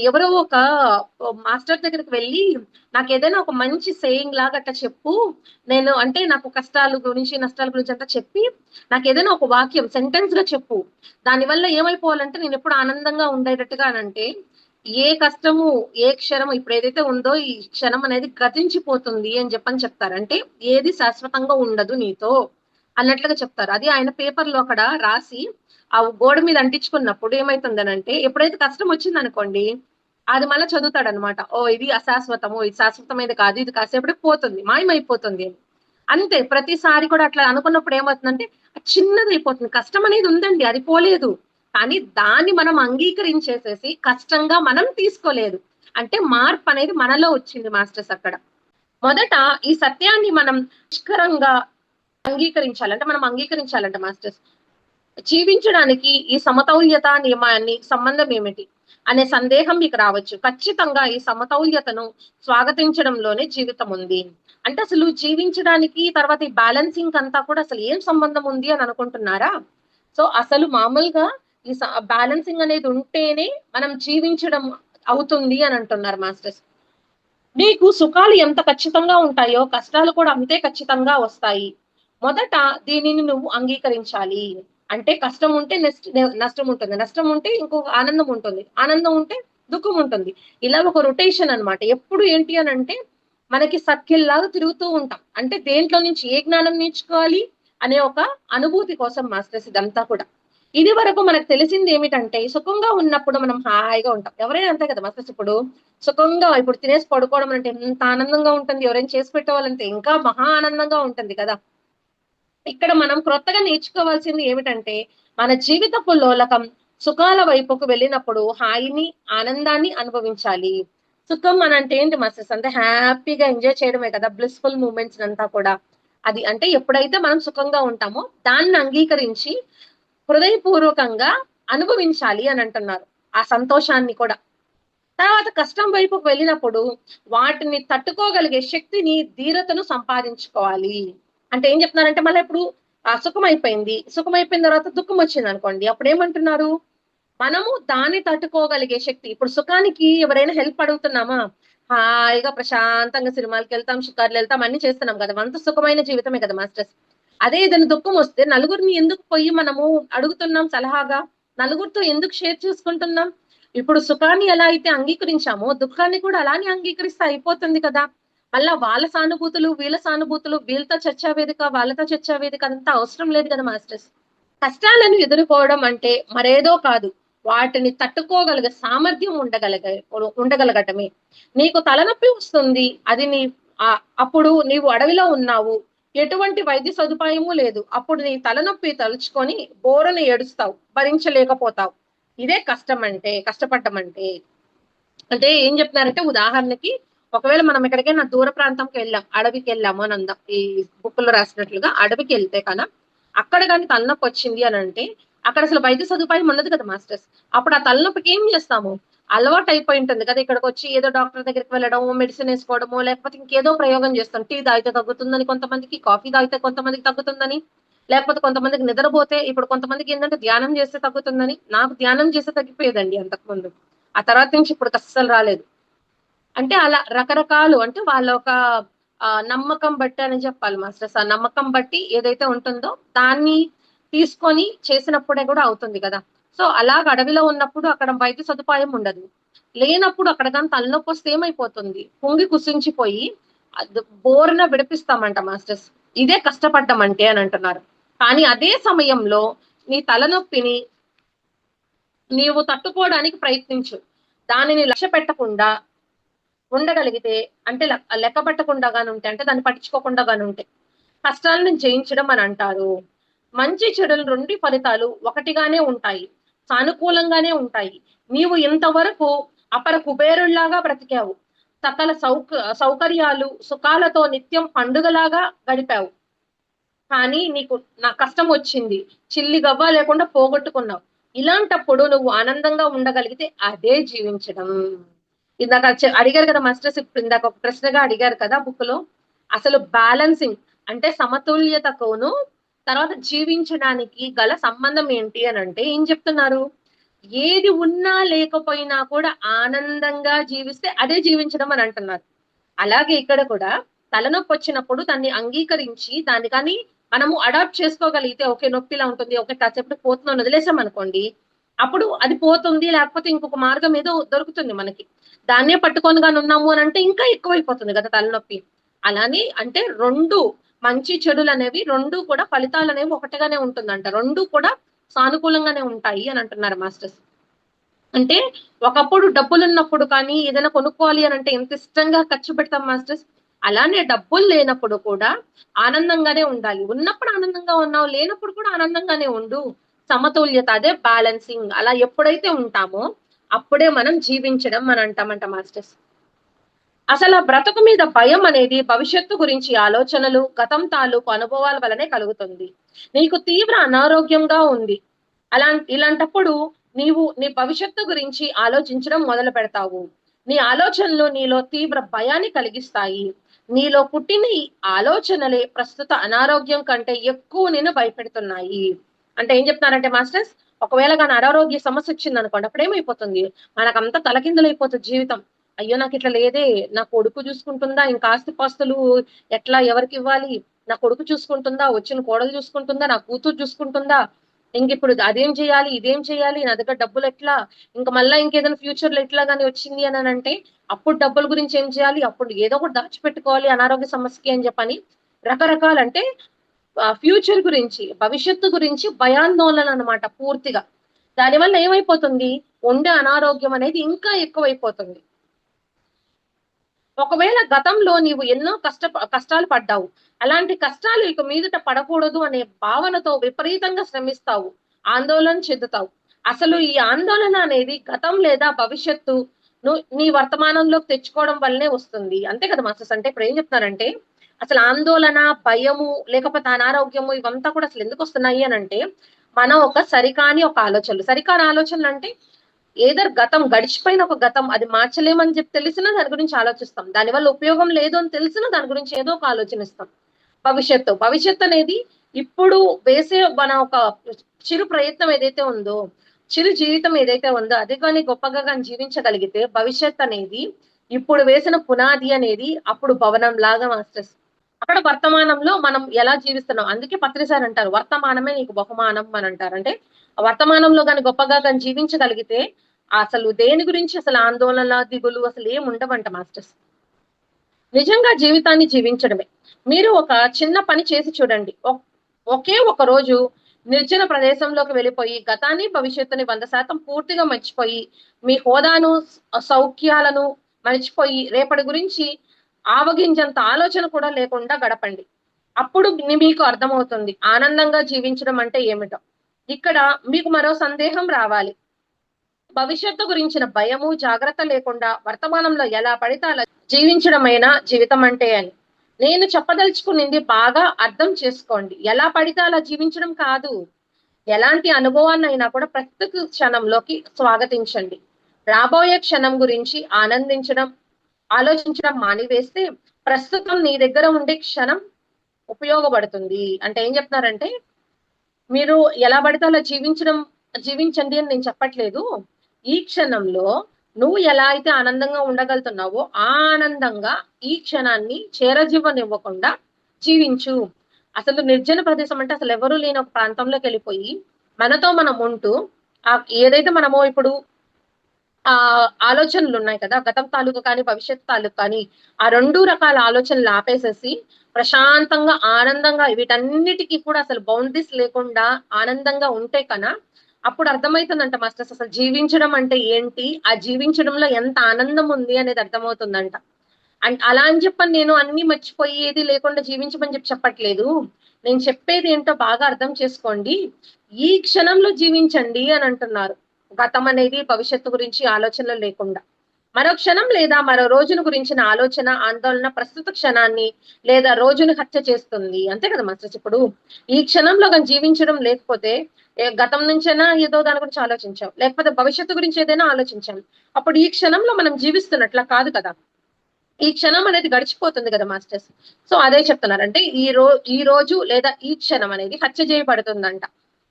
ఎవరో ఒక మాస్టర్ దగ్గరికి వెళ్ళి నాకేదైనా ఒక మంచి సేయింగ్ లాగా అట్లా చెప్పు. నేను అంటే నాకు కష్టాల గురించి, నష్టాల గురించి అంతా చెప్పి నాకేదైనా ఒక వాక్యం సెంటెన్స్ గా చెప్పు. దానివల్ల ఏమైపోవాలంటే నేనెప్పుడు ఆనందంగా ఉండేటట్టుగా అనంటే, ఏ కష్టము, ఏ క్షణము ఇప్పుడు ఏదైతే ఉందో ఈ క్షణం అనేది గతించిపోతుంది అని చెప్పని చెప్తారు. అంటే ఏది శాశ్వతంగా ఉండదు నీతో అన్నట్లుగా చెప్తారు. అది ఆయన పేపర్‌లో అక్కడ రాసి ఆ గోడ మీద అంటించుకున్నప్పుడు ఏమైతుందనంటే ఎప్పుడైతే కష్టం వచ్చిందనుకోండి, అది మళ్ళా చదువుతాడనమాట. ఓహ్! ఇది అశాశ్వతము, ఇది శాశ్వతమైనది కాదు. ఇది కాసేపటికి పోతుంది. మాయమైపోతుంది అని. అంతే ప్రతిసారి కూడా అట్లా అనుకున్నప్పుడు ఏమవుతుందంటే చిన్నదైపోతుంది. కష్టం అనేది ఉందండి. అది పోలేదు. కానీ దాన్ని మనం అంగీకరించేసేసి కష్టంగా మనం తీసుకోలేదు. అంటే మార్పనేది మనలో వచ్చింది మాస్టర్స్ అక్కడ. మొదట ఈ సత్యాన్ని మనం నిష్కరంగా అంగీకరించాలి. అంటే మనం అంగీకరించాలంట మాస్టర్స్. జీవించడానికి ఈ సమతౌల్యత నియమాన్ని సంబంధం ఏమిటి? అనే సందేహం మీకు రావచ్చు. ఖచ్చితంగా ఈ సమతౌల్యతను స్వాగతించడంలోనే జీవితం ఉంది. అంటే అసలు జీవించడానికి తర్వాత ఈ బ్యాలెన్సింగ్ అంతా కూడా అసలు ఏం సంబంధం ఉంది అని అనుకుంటున్నారా? సో, అసలు మామూలుగా ఈ బ్యాలెన్సింగ్ అనేది ఉంటేనే మనం జీవించడం అవుతుంది అని అంటున్నారు మాస్టర్స్. నీకు సుఖాలు ఎంత ఖచ్చితంగా ఉంటాయో, కష్టాలు కూడా అంతే ఖచ్చితంగా వస్తాయి. మొదట దీనిని నువ్వు అంగీకరించాలి. అంటే కష్టం ఉంటే నష్టం ఉంటుంది. నష్టం ఉంటే ఇంకొక ఆనందం ఉంటుంది. ఆనందం ఉంటే దుఃఖం ఉంటుంది. ఇలా ఒక రొటేషన్ అన్నమాట. ఎప్పుడు ఏంటి అనంటే మనకి సర్కిల్‌లాగా తిరుగుతూ ఉంటాం. అంటే దేంట్లో నుంచి ఏ జ్ఞానం నేర్చుకోవాలి అనే ఒక అనుభూతి కోసం మాస్టర్స్ ఇదంతా కూడా. ఇది వరకు మనకు తెలిసిందేమిటంటే సుఖంగా ఉన్నప్పుడు మనం హాయిగా ఉంటాం. ఎవరైనా అంతే కదా మాస్టర్స్ ఇప్పుడు సుఖంగా ఇప్పుడు తినేసి పడుకోవడం అంటే ఎంత ఆనందంగా ఉంటుంది. ఎవరైనా చేసి పెట్టేవాళ్ళంటే ఇంకా మహా ఆనందంగా ఉంటుంది కదా! ఇక్కడ మనం క్రొత్తగా నేర్చుకోవాల్సింది ఏమిటంటే, మన జీవితపు లోలకం సుఖాల వైపుకు వెళ్ళినప్పుడు హాయిని, ఆనందాన్ని అనుభవించాలి. సుఖం అనంటే ఏంటి మాస్టర్స్ అంటే హ్యాపీగా ఎంజాయ్ చేయడమే కదా! బ్లిస్‌ఫుల్ మూమెంట్స్ అంతా కూడా. అది అంటే ఎప్పుడైతే మనం సుఖంగా ఉంటామో దాన్ని అంగీకరించి హృదయపూర్వకంగా అనుభవించాలి అని అంటున్నారు. ఆ సంతోషాన్ని కూడా. తర్వాత కష్టం వైపుకు వెళ్ళినప్పుడు వాటిని తట్టుకోగలిగే శక్తిని, ధీరతను సంపాదించుకోవాలి. అంటే ఏం చెప్తున్నారంటే మళ్ళా ఇప్పుడు సుఖమైపోయింది. సుఖమైపోయిన తర్వాత దుఃఖమొచ్చిందనుకోండి. అప్పుడేమంటున్నారు? మనము దాన్ని తట్టుకోగలిగే శక్తి ఇప్పుడు సుఖానికి ఎవరైనా హెల్ప్ అడుగుతున్నామా? హాయిగా ప్రశాంతంగా సినిమాలకెళ్తాం, షికారులెళ్తాం అన్నీ చేస్తున్నాం కదా! అంత సుఖమైన జీవితమే కదా మాస్టర్స్. అదే ఏదైనా దుఃఖమొస్తే నలుగురిని ఎందుకు పొయ్యి మనము అడుగుతున్నాం సలహాగా? నలుగురితో ఎందుకు షేర్ చేసుకుంటున్నాం? ఇప్పుడు సుఖాన్ని ఎలా అయితే అంగీకరించామో, దుఃఖాన్ని కూడా అలానే అంగీకరిస్తే అయిపోతుంది కదా! మళ్ళా వాళ్ళ సానుభూతులు, వీళ్ళ సానుభూతులు, వీళ్ళతో చర్చా వేదిక, వాళ్ళతో చర్చా వేదిక అంతా అవసరం లేదు కదా మాస్టర్స్. కష్టాలను ఎదుర్కోవడం అంటే మరేదో కాదు. వాటిని తట్టుకోగలిగే సామర్థ్యం ఉండగలగటమే. నీకు తలనొప్పి వస్తుంది. అది నీ అప్పుడు నీవు అడవిలో ఉన్నావు. ఎటువంటి వైద్య సదుపాయము లేదు. అప్పుడు నీ తలనొప్పి తలుచుకొని బోరున ఏడుస్తావు. భరించలేకపోతావు. ఇదే కష్టమంటే, కష్టపడ్డం అంటే. అంటే ఏం చెప్తున్నారంటే ఉదాహరణకి ఒకవేళ మనం ఎక్కడికైనా దూర ప్రాంతంకెళ్ళాం, అడవికెళ్ళాము అని అందాం. ఈ బుక్కులో రాసినట్లుగా అడవికెళ్తే అక్కడ గాని తలనొప్పొచ్చింది అనంటే, అక్కడసలు వైద్య సదుపాయం ఉండదు కదా మాస్టర్స్. అప్పుడు ఆ తలనొప్పికి ఏం చేస్తాము? అలవాటయిపోయి ఉంటుంది కదా! ఇక్కడికొచ్చి ఏదో డాక్టర్ దగ్గరికి వెళ్ళడమో, మెడిసిన్ ఏసుకోవడమో, లేకపోతే ఇంకేదో ప్రయోగం చేస్తాం. టీ తాగితే తగ్గుతుందని కొంతమందికి, కాఫీ తాగితే కొంతమందికి తగ్గుతుందని, లేకపోతే కొంతమందికి నిద్రపోతే ఇప్పుడు కొంతమందికేంటంటే ధ్యానం చేస్తే తగ్గుతుందని. నాకు ధ్యానం చేస్తే తగ్గిపోయేదండి అంతకుముందు. ఆ తర్వాత నుంచి ఇప్పటికస్సలు రాలేదు. అంటే అలా రకరకాలు అంటే వాళ్ళ ఒక నమ్మకం బట్టి అని చెప్పాలి మాస్టర్స్. ఆ నమ్మకం బట్టి ఏదైతే ఉంటుందో దాన్ని తీసుకొని చేసినప్పుడే గూడా అవుతుంది గదా! సో, అలాగ అడవిలో ఉన్నప్పుడు అక్కడ వైద్య సదుపాయం ఉండదు. లేనప్పుడు అక్కడ గాని తలనొప్పొస్తే ఏమైపోతుంది? కుంగి కుసించిపోయి బోరున విడిపిస్తామంట మాస్టర్స్. ఇదే కష్టపడ్డం అంటే అని అంటున్నారు. కానీ అదే సమయంలో నీ తలనొప్పిని నీవు తట్టుకోవడానికి ప్రయత్నించు. దానిని లక్ష్యపెట్టకుండా ఉండగలిగితే అంటే లెక్క పెట్టకుండా గానుంటే అంటే దాన్ని పట్టించుకోకుండా గానుంటే, కష్టాలను జయించడం అని అంటారు. మంచి చెడుల 2 ఫలితాలు ఒకటిగానే ఉంటాయి. సానుకూలంగానే ఉంటాయి. నీవు ఇంతవరకు అపర కుబేరుల్లాగా బ్రతికావు. సకల సౌకర్యాలు, సుఖాలతో నిత్యం పండుగలాగా గడిపావు. కానీ నీకు నా కష్టమొచ్చింది. చిల్లి గవ్వ లేకుండా పోగొట్టుకున్నావు. ఇలాంటప్పుడు నువ్వు ఆనందంగా ఉండగలిగితే అదే జీవించడం. ఇందాక అడిగారు కదా మాస్టర్స్ ఇప్పుడు ఇందాక ఒక ప్రశ్నగా అడిగారు కదా బుక్‌లో. అసలు బ్యాలెన్సింగ్ అంటే సమతుల్యతకును, తర్వాత జీవించడానికి గల సంబంధం ఏంటి అనంటే ఏం చెప్తున్నారు? ఏది ఉన్నా లేకపోయినా కూడా ఆనందంగా జీవిస్తే అదే జీవించడం అని అంటున్నారు. అలాగే ఇక్కడ కూడా తలనొప్పొచ్చినప్పుడు దాన్ని అంగీకరించి దాన్ని కానీ మనము అడాప్ట్ చేసుకోగలిగితే ఓకే. నొప్పిలా ఉంటుంది. ఓకే. కాసేపటికి పోతుందని వదిలేసామనుకోండి. అప్పుడు అది పోతుంది. లేకపోతే ఇంకొక మార్గం ఏదో దొరుకుతుంది మనకి. దాన్నే పట్టుకొని గాని ఉన్నాము అనంటే ఇంకా ఎక్కువైపోతుంది గదా! తలనొప్పి. అలానే అంటే 2 మంచి చెడులనేవి 2 కూడా ఫలితాలనేవి ఒకటిగానే ఉంటుందంట. 2 కూడా సానుకూలంగానే ఉంటాయి అని అంటున్నారు మాస్టర్స్. అంటే ఒకప్పుడు డబ్బులున్నప్పుడు కానీ ఏదైనా కొనుక్కోవాలి అనంటే ఎంత ఇష్టంగా ఖర్చు పెడతాం మాస్టర్స్. అలానే డబ్బులు లేనప్పుడు కూడా ఆనందంగానే ఉండాలి. ఉన్నప్పుడు ఆనందంగా ఉన్నావు, లేనప్పుడు కూడా ఆనందంగానే ఉండు. సమతుల్యత అదే బ్యాలెన్సింగ్. అలా ఎప్పుడైతే ఉంటామో అప్పుడే మనం జీవించడం అని అంటామంట మాస్టర్స్. అసల బ్రతుకు మీద భయం అనేది భవిష్యత్తు గురించి ఆలోచనలు, గతం తాలూకు అనుభవాల వలనే కలుగుతుంది. నీకు తీవ్ర అనారోగ్యంగా ఉంది. ఇలాంటప్పుడు నీవు నీ భవిష్యత్తు గురించి ఆలోచించడం మొదలు పెడతావు. నీ ఆలోచనలు నీలో తీవ్ర భయాన్ని కలిగిస్తాయి. నీలో పుట్టిన ఈ ఆలోచనలే ప్రస్తుత అనారోగ్యం కంటే ఎక్కువ నిన్ను భయపెడుతున్నాయి. అంటే ఏం చెప్తున్నారంటే మాస్టర్స్, ఒకవేళ గాని అనారోగ్య సమస్య వచ్చిందనుకోండి, అప్పుడేమైపోతుంది? మనకంతా తలకిందులైపోతుంది జీవితం. అయ్యో! నాకిట్లా లేదే, నా కొడుకు చూసుకుంటుందా? ఇంకా ఆస్తిపాస్తులు ఎట్లా ఎవరికివ్వాలి? నా కొడుకు చూసుకుంటుందా? వచ్చిన కోడలు చూసుకుంటుందా? నా కూతురు చూసుకుంటుందా? ఇంకిప్పుడు అదేం చేయాలి? ఇదేం చేయాలి? నా దగ్గర డబ్బులెట్లా? ఇంక మళ్ళా ఇంకేదైనా ఫ్యూచర్‌లో ఇట్లా గాని వచ్చింది అననంటే, అప్పుడు డబ్బుల గురించి ఏం చేయాలి? అప్పుడు ఏదో ఒకటి దాచిపెట్టుకోవాలి అనారోగ్య సమస్యకి అని చెప్పని రకరకాలంటే ఫ్యూచర్ గురించి, భవిష్యత్తు గురించి భయాందోళన అన్నమాట పూర్తిగా. దానివల్ల ఏమైపోతుంది? ఉండే అనారోగ్యం అనేది ఇంకా ఎక్కువైపోతుంది. ఒకవేళ గతంలో నీవు ఎన్నో కష్టాలు పడ్డావు. అలాంటి కష్టాలు ఇక మీదట పడకూడదు అనే భావనతో విపరీతంగా శ్రమిస్తావు. ఆందోళన చెందుతావు. అసలు ఈ ఆందోళన అనేది గతం లేదా భవిష్యత్తును నీ వర్తమానంలోకి తెచ్చుకోవడం వల్లనే వస్తుంది. అంతే కదా మాస్టర్స్! అంటే ఇప్పుడేం చెప్తున్నారంటే, అసలు ఆందోళన, భయము, లేకపోతే అనారోగ్యము ఇవంతా కూడా అసలెందుకొస్తున్నాయి అనంటే, మనం ఒక సరికాని ఒక ఆలోచనలు. సరికాని ఆలోచనలంటే గడిచిపోయిన ఒక గతం అది మార్చలేమని చెప్పి తెలిసినా దాని గురించి ఆలోచిస్తాం. దానివల్ల ఉపయోగం లేదు అని తెలిసినా దాని గురించి ఏదో ఒక ఆలోచనిస్తాం. భవిష్యత్తనేది ఇప్పుడు వేసే మన ఒక చిరు ప్రయత్నం ఏదైతే ఉందో, చిరు జీవితం ఏదైతే ఉందో, అది గాని గొప్పగా గాని జీవించగలిగితే భవిష్యత్తనేది ఇప్పుడు వేసిన పునాది అనేది అప్పుడు భవనంలాగా మాస్టర్స్. అక్కడ వర్తమానంలో మనం ఎలా జీవిస్తున్నాం. అందుకే పత్రి సార్ అంటారు, "వర్తమానమే నీకు బహుమానం" అనంటారు. అంటే వర్తమానంలో గాని గొప్పగా గాని జీవించగలిగితే అసలు దేని గురించి అసలు ఆందోళన, దిగులు అసలేముండవంట మాస్టర్స్. నిజంగా జీవితాన్ని జీవించడమే. మీరు ఒక చిన్న పని చేసి చూడండి. ఒకే ఒక రోజు నిర్జన ప్రదేశంలోకి వెళ్ళిపోయి, గతాన్ని, భవిష్యత్తుని 100% పూర్తిగా మర్చిపోయి, మీ హోదాను, సౌఖ్యాలను మర్చిపోయి, రేపటి గురించి ఆవగింజంత ఆలోచన కూడా లేకుండా గడపండి. అప్పుడు మీకు అర్థమవుతుంది ఆనందంగా జీవించడం అంటే ఏమిటో. ఇక్కడ మీకు మరో సందేహం రావాలి. భవిష్యత్తు గురించిన భయము, జాగ్రత్త లేకుండా వర్తమానంలో ఎలా పడితే అలా జీవించడమేనా జీవితం అంటే అని. నేను చెప్పదలుచుకునింది బాగా అర్థం చేసుకోండి. ఎలా పడితే అలా జీవించడం కాదు. ఎలాంటి అనుభవాన్నైనా కూడా ప్రస్తుత క్షణంలోకి స్వాగతించండి. రాబోయే క్షణం గురించి ఆలోచించడం మానివేస్తే ప్రస్తుతం నీ దగ్గర ఉండే క్షణం ఉపయోగపడుతుంది. అంటే ఏం చెప్తున్నారంటే, మీరు ఎలా పడితే అలా జీవించండి అని నేను చెప్పట్లేదు. ఈ క్షణంలో నువ్వు ఎలా అయితే ఆనందంగా ఉండగలుగుతున్నావో, ఆ ఆనందంగా ఈ క్షణాన్ని చేరనివ్వకుండా జీవించు. అసలు నిర్జన ప్రదేశం అంటే అసలెవరు లేని ఒక ప్రాంతంలోకెళ్ళిపోయి, మనతో మనం ఉంటూ ఏదైతే మనము ఇప్పుడు ఆలోచనలున్నాయి కదా! గతం తాలూకు కానీ, భవిష్యత్తు తాలూకు కానీ, ఆ 2 రకాల ఆలోచనలు ఆపేసేసి, ప్రశాంతంగా, ఆనందంగా వీటన్నిటికి కూడా అసలు బౌండరీస్ లేకుండా ఆనందంగా ఉంటే అప్పుడు అర్థమైతుందంట మాస్టర్స్ అసలు జీవించడం అంటే ఏంటి? ఆ జీవించడంలో ఎంత ఆనందం ఉంది అనేది అర్థమవుతుందంట. అలా అని చెప్పని నేను అన్నీ మర్చిపోయి ఏది లేకుండా జీవించమని చెప్పట్లేదు. నేను చెప్పేదేంటో బాగా అర్థం చేసుకోండి. ఈ క్షణంలో జీవించండి అని అంటున్నారు. గతం అనేది భవిష్యత్తు గురించి ఆలోచనలు లేకుండా. మరో క్షణం లేదా మరో రోజును గురించిన ఆలోచన, ఆందోళన ప్రస్తుత క్షణాన్ని లేదా రోజుని హత్య చేస్తుంది. అంతే కదా మాస్టర్స్! ఇప్పుడు ఈ క్షణంలో గాని జీవించడం లేకపోతే గతం నుంచైనా ఏదో దాని గురించి ఆలోచించాం. లేకపోతే భవిష్యత్తు గురించి ఏదైనా ఆలోచించాం. అప్పుడు ఈ క్షణంలో మనం జీవిస్తున్నట్లా కాదు కదా! ఈ క్షణం అనేది గడిచిపోతుంది కదా మాస్టర్స్. సో అదే చెప్తున్నారు. అంటే ఈ రోజు లేదా ఈ క్షణం అనేది హత్య చేయబడుతుందంట.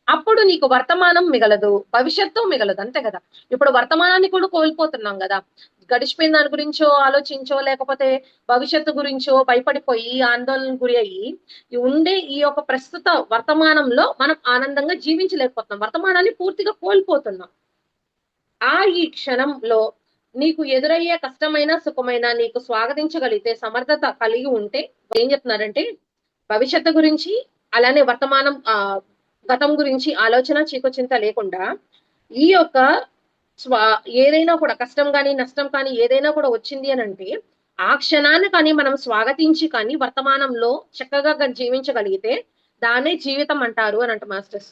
అప్పుడు నీకు వర్తమానం మిగలదు. భవిష్యత్తు మిగలదు. అంతే కదా! ఇప్పుడు వర్తమానాన్ని కూడా కోల్పోతున్నాం గదా! గడిచిపోయిన దాని గురించో ఆలోచించో, లేకపోతే భవిష్యత్తు గురించో భయపడిపోయి, ఆందోళనకు గురి అయ్యి, ఈ యొక్క ప్రస్తుత వర్తమానంలో మనం ఆనందంగా జీవించలేకపోతున్నాం. వర్తమానాన్ని పూర్తిగా కోల్పోతున్నాం. ఈ క్షణంలో నీకు ఎదురయ్యే కష్టమైన, సుఖమైన నీకు స్వాగతించగలిగితే సమర్థత కలిగి ఉంటే ఏం చెప్తున్నారంటే, భవిష్యత్తు గురించి అలానే గతం గురించి ఆలోచన, చీకు-చింత లేకుండా ఈ యొక్క స్వా ఏదైనా కూడా కష్టం గాని, నష్టం కానీ ఏదైనా కూడా వచ్చింది అనంటే, ఆ క్షణాన్ని కానీ మనం స్వాగతించి కానీ వర్తమానంలో చక్కగా గాని జీవించగలిగితే దాన్నే జీవితం అంటారు అనంట మాస్టర్స్.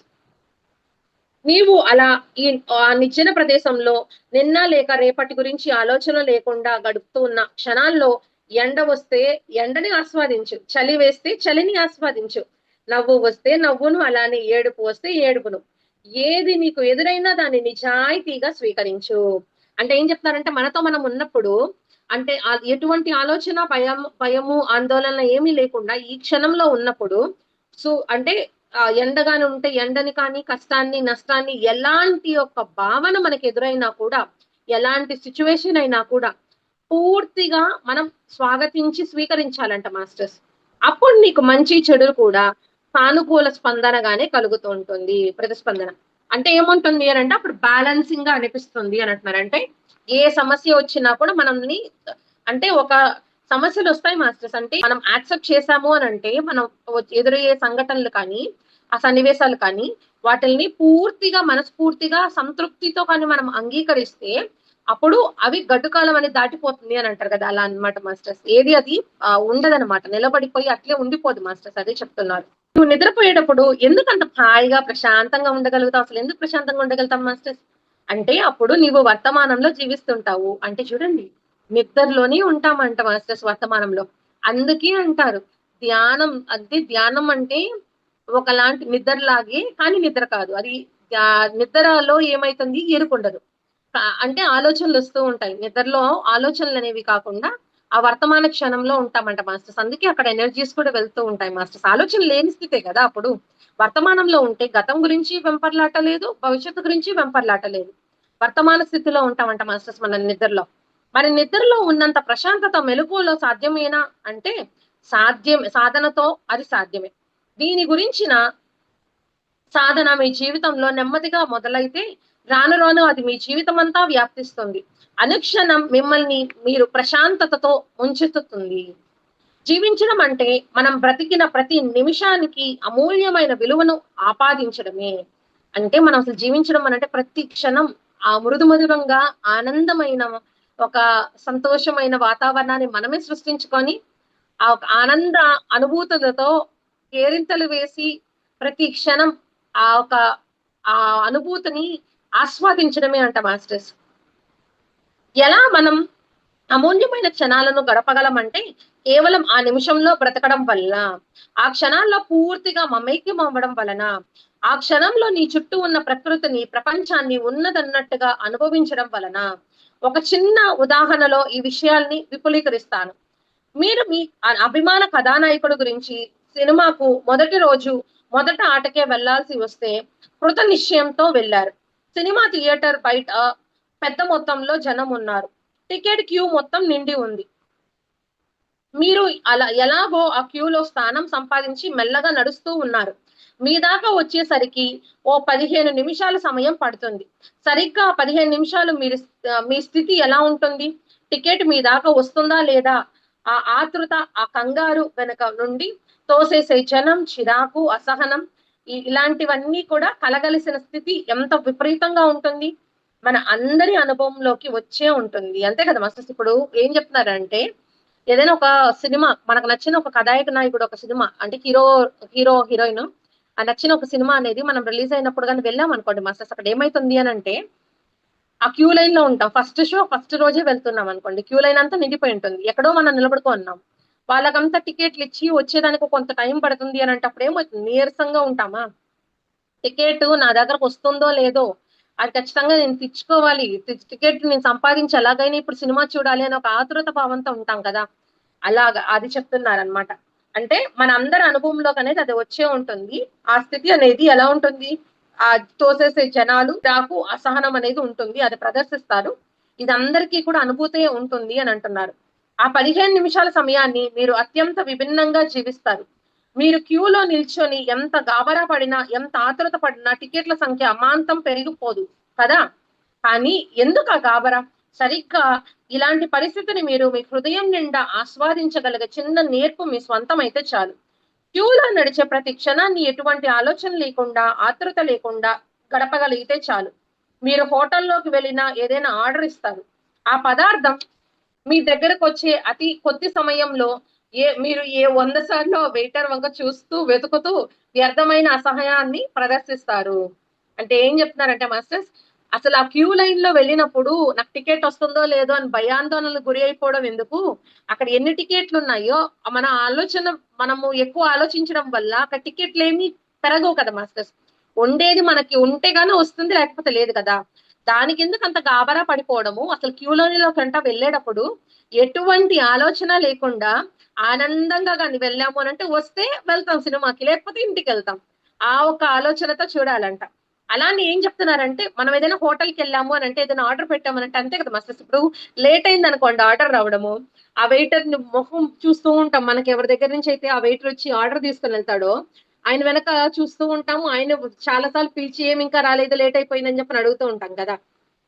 నీవు అలా నిర్జన ప్రదేశంలో నిన్న లేక రేపటి గురించి ఆలోచన లేకుండా గడుపుతూ ఉన్న క్షణాల్లో ఎండ వస్తే ఎండని ఆస్వాదించు. చలి వేస్తే చలిని ఆస్వాదించు. నవ్వు వస్తే నవ్వును, అలానే ఏడుపు వస్తే ఏడుపును. ఏది నీకు ఎదురైనా దాన్ని నిజాయితీగా స్వీకరించు. అంటే ఏం చెప్తారంటే మనతో మనం ఉన్నప్పుడు అంటే ఎటువంటి ఆలోచన, భయము, ఆందోళన ఏమీ లేకుండా ఈ క్షణంలో ఉన్నప్పుడు అంటే ఎండగాని ఉంటే ఎండని కానీ, కష్టాన్ని, నష్టాన్ని ఎలాంటి యొక్క భావన మనకు ఎదురైనా కూడా, ఎలాంటి సిట్యుయేషన్ అయినా కూడా పూర్తిగా మనం స్వాగతించి స్వీకరించాలంట మాస్టర్స్. అప్పుడు నీకు మంచి, చెడులు కూడా సానుకూల స్పందనగానే కలుగుతూ ఉంటుంది. ప్రతిస్పందన. అంటే ఏముంటుంది అనంటే అప్పుడు బ్యాలెన్సింగ్‌గా అనిపిస్తుంది అని అంటున్నారు. అంటే ఏ సమస్య వచ్చినా కూడా మనల్ని అంటే ఒక సమస్యలొస్తాయి మాస్టర్స్. అంటే మనం యాక్సెప్ట్ చేసాము అనంటే మనం ఎదురయ్యే సంఘటనలు కానీ, ఆ సన్నివేశాలు కానీ వాటిల్ని పూర్తిగా మనస్ఫూర్తిగా సంతృప్తితో కానీ మనం అంగీకరిస్తే అప్పుడు అవి గడ్డు కాలం అనేది దాటిపోతుంది అని అంటారు కదా! అలా అన్నమాట మాస్టర్స్. ఏది అది ఉండదనమాట. నిలబడిపోయి అట్లే ఉండిపోదు మాస్టర్స్. అదే చెప్తున్నారు. నువ్వు నిద్రపోయేటప్పుడు ఎందుకంత హాయిగా, ప్రశాంతంగా ఉండగలుగుతావు? అసలెందుకు ప్రశాంతంగా ఉండగలుగుతాం మాస్టర్స్? అంటే అప్పుడు నీవు వర్తమానంలో జీవిస్తుంటావు. అంటే చూడండి, నిద్రలోనే ఉంటామంట మాస్టర్స్ వర్తమానంలో. అందుకే అంటారు ధ్యానం అంటే ఒకలాంటి నిద్రలాగే కానీ నిద్ర కాదు. అది నిద్రలో ఏమైతుంది ఎరుకుండదు. అంటే ఆలోచనలొస్తూ ఉంటాయి. నిద్రలో ఆలోచనలనేవి కాకుండా ఆ వర్తమాన క్షణంలో ఉంటామంట మాస్టర్స్. అందుకే అక్కడ ఎనర్జీస్ కూడా వెళ్తూ ఉంటాయి మాస్టర్స్. ఆలోచన లేని స్థితే కదా అప్పుడు. వర్తమానంలో ఉంటే గతం గురించి వెంపర్లాట లేదు, భవిష్యత్తు గురించి వెంపర్లాట లేదు. వర్తమాన స్థితిలో ఉంటామంట మాస్టర్స్ మనం నిద్రలో. మరి నిద్రలో ఉన్నంత ప్రశాంతత మెలకువలో సాధ్యమేనా అంటే సాధనతో అది సాధ్యమే. దీని గురించిన సాధన మీ జీవితంలో నెమ్మదిగా మొదలైతే రాను రాను అది మీ జీవితమంతా వ్యాప్తిస్తుంది. అనుక్షణం మిమ్మల్ని మీరు ప్రశాంతతతో ఉంచుతుంది. జీవించడం అంటే మనం బ్రతికిన ప్రతి నిమిషానికి అమూల్యమైన విలువను ఆపాదించడమే. అంటే మనం అసలు జీవించడం అనంటే ప్రతి క్షణం ఆ మృదుమధురంగా ఆనందమైన ఒక సంతోషమైన వాతావరణాన్ని మనమే సృష్టించుకొని ఆ ఒక ఆనంద అనుభూతులతో కేరింతలు వేసి ప్రతి క్షణం ఆ ఒక ఆ అనుభూతిని ఆస్వాదించడమే అంట మాస్టర్స్. ఎలా మనం అమూల్యమైన క్షణాలను గడపగలమంటే కేవలం ఆ నిమిషంలో బ్రతకడం వల్ల, ఆ క్షణాల్లో పూర్తిగా మమైక్యం అవ్వడం వలన, ఆ క్షణంలో నీ చుట్టూ ఉన్న ప్రకృతిని, ప్రపంచాన్ని ఉన్నదన్నట్టుగా అనుభవించడం వలన, ఒక చిన్న ఉదాహరణలో ఈ విషయాల్ని విపులీకరిస్తాను. మీరు మీ అభిమాన కథానాయకుడు గురించి సినిమాకు మొదటి రోజు మొదట ఆటకే వెళ్లాల్సి వస్తే కృత నిశ్చయంతో వెళ్లారు. సినిమా థియేటర్ బయట పెద్ద మొత్తంలో జనం ఉన్నారు. టికెట్ క్యూ మొత్తం నిండి ఉంది. మీరు అలా ఎలాగో ఆ క్యూలో స్థానం సంపాదించి మెల్లగా నడుస్తూ ఉన్నారు. మీ దాకా వచ్చేసరికి ఓ 15 నిమిషాల సమయం పడుతుంది. సరిగ్గా 15 నిమిషాలు మీ స్థితి ఎలా ఉంటుంది? టికెట్ మీ దాకా వస్తుందా లేదా? ఆ ఆతృత, ఆ కంగారు వెనక నుండి తోసేసే జనం, చిరాకు, అసహనం ఇలాంటివన్నీ కూడా కలగలిసిన స్థితి ఎంత విపరీతంగా ఉంటుంది? మన అందరి అనుభవంలోకి వచ్చే ఉంటుంది. అంతే కదా మాస్టర్స్. ఇప్పుడు ఏం చెప్తున్నారంటే ఏదైనా ఒక సినిమా మనకు నచ్చిన ఒక కథాయక నాయకుడు ఒక సినిమా అంటే హీరోయిన్ నచ్చిన ఒక సినిమా అనేది మనం రిలీజ్ అయినప్పుడు గాని వెళ్ళామనుకోండి మాస్టర్స్ అక్కడ ఏమైతుంది అనంటే ఆ క్యూ లైన్ లో ఉంటాం. ఫస్ట్ రోజే వెళ్తున్నాం అనుకోండి. క్యూ లైన్ అంతా నిండిపోయి ఉంటుంది. ఎక్కడో మనం నిలబడుకో ఉన్నాం. వాళ్ళకంతా టికెట్లు ఇచ్చి వచ్చేదానికి కొంత టైం పడుతుంది అనంటే అప్పుడేమవుతుంది నీరసంగా ఉంటామా? టికెట్ నా దగ్గరకు వస్తుందో లేదో అది ఖచ్చితంగా నేను తెచ్చుకోవాలి. టికెట్ నేను సంపాదించి ఎలాగైనా ఇప్పుడు సినిమా చూడాలి అని ఒక ఆతురత భావంతో ఉంటాం కదా! అలాగా అది చెప్తున్నారనమాట. అంటే మనందరి అనుభవంలోకనేది అది వచ్చే ఉంటుంది. ఆ స్థితి అనేది ఎలా ఉంటుంది? తోసేసే జనాలు, చిరాకు, అసహనం అనేది ఉంటుంది. అది ప్రదర్శిస్తారు. ఇది అందరికీ కూడా అనుభూతే ఉంటుంది అని అంటున్నారు. ఆ 15 నిమిషాల సమయాన్ని మీరు అత్యంత విభిన్నంగా జీవిస్తారు. మీరు క్యూలో నిల్చొని ఎంత గాబరా పడినా, ఎంత ఆతురత పడినా టికెట్ల సంఖ్య అమాంతం పెరిగిపోదు కదా! కానీ ఎందుకు ఆ గాబరా? సరిగ్గా ఇలాంటి పరిస్థితిని మీరు మీ హృదయం నిండా ఆస్వాదించగలిగే చిన్న నేర్పు మీ స్వంతమైతే చాలు. క్యూలో నడిచే ప్రతి క్షణాన్ని ఎటువంటి ఆలోచన లేకుండా, ఆతృత లేకుండా గడపగలిగితే చాలు. మీరు హోటల్‌లోకి వెళ్ళినా ఏదైనా ఆర్డర్ ఇస్తారు. ఆ పదార్థం మీ దగ్గరకొచ్చే అతి కొద్ది సమయంలో మీరు 100 సార్లు వెయిటర్ వంక చూస్తూ, వెతుకుతూ వ్యర్థమైన అసహయాన్ని ప్రదర్శిస్తారు. అంటే ఏం చెప్తున్నారంటే మాస్టర్స్, అసలు ఆ క్యూ లైన్‌లో వెళ్ళినప్పుడు నాకు టికెట్ వస్తుందో లేదో అని భయాందోళనలకు గురి అయిపోవడం ఎందుకు? అక్కడ ఎన్ని టికెట్లున్నాయో మనము ఎక్కువ ఆలోచించడం వల్ల అక్కడ టికెట్లేమి పెరగవు కదా మాస్టర్స్. ఉండేది మనకి ఉంటే గాని వస్తుంది, లేకపోతే లేదు కదా! దానికి ఎందుకు అంత గాబరా పడిపోవడము? అసలు క్యూలోనిలోకంట వెళ్ళేటప్పుడు ఎటువంటి ఆలోచన లేకుండా ఆనందంగా గాని వెళ్ళాము అనంటే వస్తే వెళ్తాం సినిమాకి, లేకపోతే ఇంటికెళ్తాం. ఆ ఒక్క ఆలోచనతో చూడాలంట. అలా అని ఏం చెప్తున్నారంటే, మనం ఏదైనా హోటల్‌కెళ్ళాము అనంటే, ఏదైనా ఆర్డర్ పెట్టామనంటే అంతే కదా మాస్టర్స్. ఇప్పుడు లేట్ అయిందనుకోండి ఆర్డర్ రావడము, ఆ వెయిటర్‌ని మొహం చూస్తూ ఉంటాం. మనకి ఎవరి దగ్గర నుంచి అయితే ఆ వెయిటర్ వచ్చి ఆర్డర్ తీసుకొనెళ్తాడో, ఆయన వెనక చూస్తూ ఉంటాము. ఆయన చాలా సార్లు పిలిచి "ఏమి ఇంకా రాలేదు, లేట్ అయిపోయిందని" చెప్పని అడుగుతూ ఉంటాం కదా!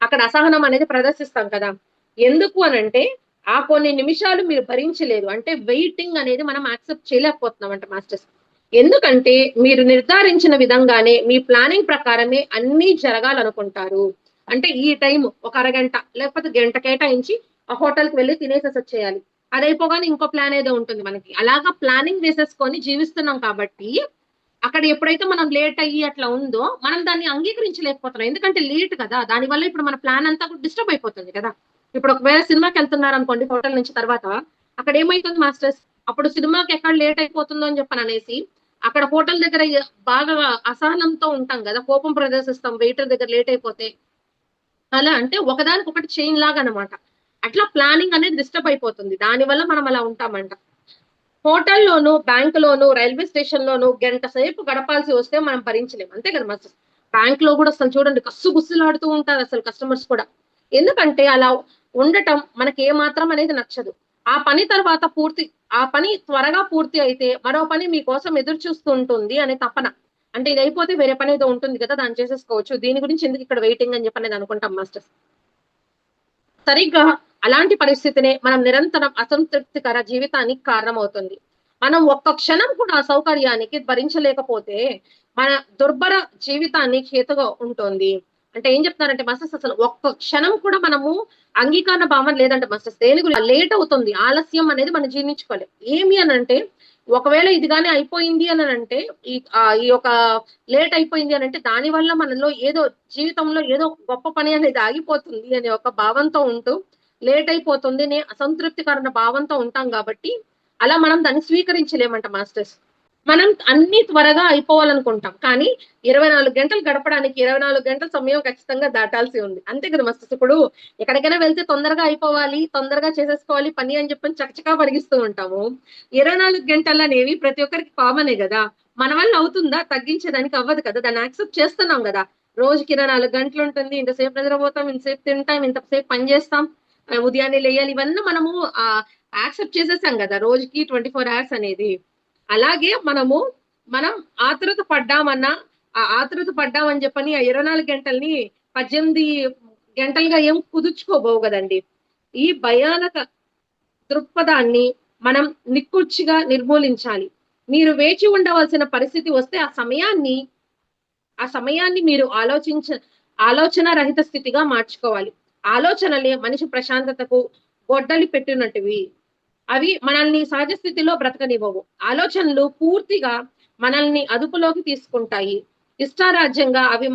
అక్కడ అసహనం అనేది ప్రదర్శిస్తాం కదా! ఎందుకు అనంటే, ఆ కొన్ని నిమిషాలు మీరు భరించలేరు. అంటే వెయిటింగ్ అనేది మనం యాక్సెప్ట్ చేయలేకపోతున్నామంట మాస్టర్స్. ఎందుకంటే మీరు నిర్ధారించిన విధంగానే మీ ప్లానింగ్ ప్రకారమే అన్నీ జరగాలనుకుంటారు. అంటే ఈ టైం ఒక అరగంట లేకపోతే గంట కేటాయించి ఆ హోటల్‌కి వెళ్లి తినేసేసొచ్చేయాలి. అదయిపోగానే ఇంకో ప్లాన్ ఏదో ఉంటుంది మనకి. అలాగా ప్లానింగ్ వేసేసుకొని జీవిస్తున్నాం కాబట్టి, అక్కడ ఎప్పుడైతే మనం లేట్ అయ్యి అట్లా ఉందో, మనం దాన్ని అంగీకరించలేకపోతున్నాం. ఎందుకంటే లేట్ కదా! దానివల్ల ఇప్పుడు మన ప్లాన్ అంతా కూడా డిస్టర్బ్ అయిపోతుంది కదా! ఇప్పుడు ఒకవేళ సినిమాకెళ్తున్నారనుకోండి హోటల్ నుంచి తర్వాత, అక్కడ ఏమైతుంది మాస్టర్స్, అప్పుడు సినిమాకి ఎక్కడ లేట్ అయిపోతుందో అని చెప్పననేసి, అక్కడ హోటల్ దగ్గర బాగా అసహనంతో ఉంటాం గదా! కోపం ప్రదర్శిస్తాం వెయిటర్ దగ్గర లేట్ అయిపోతే. అలా అంటే ఒకదానికొకటి చైన్ లాగనమాట. అట్లా ప్లానింగ్ అనేది డిస్టర్బ్ అయిపోతుంది. దానివల్ల మనం అలా ఉంటామంట. హోటల్‌లోను, బ్యాంక్‌లోను, రైల్వే స్టేషన్‌లోను గంట సేపు గడపాల్సి వస్తే మనం భరించలేం. అంతే కదా! బ్యాంక్‌లో గూడా అసలు చూడండి కస్సుబుస్సులాడుతూ ఉంటారసలు కస్టమర్స్ కూడా. ఎందుకంటే అలా ఉండటం మనకి ఏమాత్రం అనేది నచ్చదు. ఆ పని తర్వాత ఆ పని త్వరగా పూర్తి అయితే మరో పని మీకోసం ఎదురు చూస్తూ ఉంటుంది అనే తపన. అంటే ఇదయిపోతే వేరే పనేదో ఉంటుంది కదా! దాన్ని చేసేసుకోవచ్చు. దీని గురించి ఎందుకు ఇక్కడ వెయిటింగ్ అని చెప్పనేది అనుకుంటాం మాస్టర్స్. సరిగ్గా అలాంటి పరిస్థితినే మనం నిరంతరం అసంతృప్తికర జీవితానికి కారణమవుతుంది. మనం ఒక్క క్షణం కూడా అసౌకర్యానికి భరించలేకపోతే, మన దుర్భర జీవితానికి హేతుగా ఉంటుంది. అంటే ఏం చెప్తున్నారంటే మాస్టర్స్ అసలు ఒక్క క్షణం కూడా మనము అంగీకరణ భావన లేదంట మాస్టర్స్. దేని లేట్ అవుతుంది. ఆలస్యం అనేది మనం జీర్ణించుకోలేం. ఏమి అనంటే, ఒకవేళ ఇది గాని అయిపోయింది అననంటే, ఈ యొక్క లేట్ అయిపోయింది అనంటే, దాని వల్ల మనలో ఏదో జీవితంలో ఏదో గొప్ప పని అనేది ఆగిపోతుంది అనే ఒక భావంతో ఉంటూ, లేట్ అయిపోతుంది అనే అసంతృప్తికరమైన భావంతో ఉంటాం గాబట్టి, అలా మనం దాన్ని స్వీకరించలేమంట మాస్టర్స్. మనం అన్నీ త్వరగా అయిపోవాలనుకుంటాం. కానీ 24 గంటలు గడపడానికి 24 గంటల సమయం ఖచ్చితంగా దాటాల్సి ఉంది. అంతే కదా మాస్టర్స్. ఇప్పుడు ఎక్కడికైనా వెళ్తే తొందరగా అయిపోవాలి, తొందరగా చేసేసుకోవాలి పని అని చెప్పని చకచకా పరిగిస్తూ ఉంటాము. 24 గంటలనేవి ప్రతి ఒక్కరికి కామనే గదా! మన వల్ల అవుతుందా? తగ్గించేదానికి అవ్వదు కదా! దాన్ని యాక్సెప్ట్ చేస్తున్నాం గదా! రోజుకి 24 గంటలుంటుంది. ఇంతసేపు నిద్రపోతాం, ఇంతసేపు తింటాం, ఇంతసేపు పని జేస్తాం. ఉదయాన్నే లెయ్యాలి. ఇవన్నీ మనము యాక్సెప్ట్ చేసేసాం గదా! రోజుకి 24 అవర్స్ అనేది. అలాగే మనం ఆతృత పడ్డామన్నా, ఆ ఆతృత పడ్డామని జెప్పని ఆ 24 గంటల్ని 18 గంటలుగా ఏం కుదుర్చుకోబోవు గదండీ! ఈ భయానక దృక్పథాన్ని మనం నిక్కచ్చిగా నిర్మూలించాలి. మీరు వేచి ఉండవలసిన పరిస్థితి వస్తే ఆ సమయాన్ని మీరు ఆలోచన రహిత స్థితిగా మార్చుకోవాలి. ఆలోచనలే మనిషి ప్రశాంతతకు గొడ్డలి పెట్టినటివి. అవి మనల్ని సహజ స్థితిలో బ్రతకనివ్వవు. ఆలోచనలు పూర్తిగా మనల్ని అదుపులోకి తీసుకుంటాయి. ఇష్టారాజ్యంగా అవి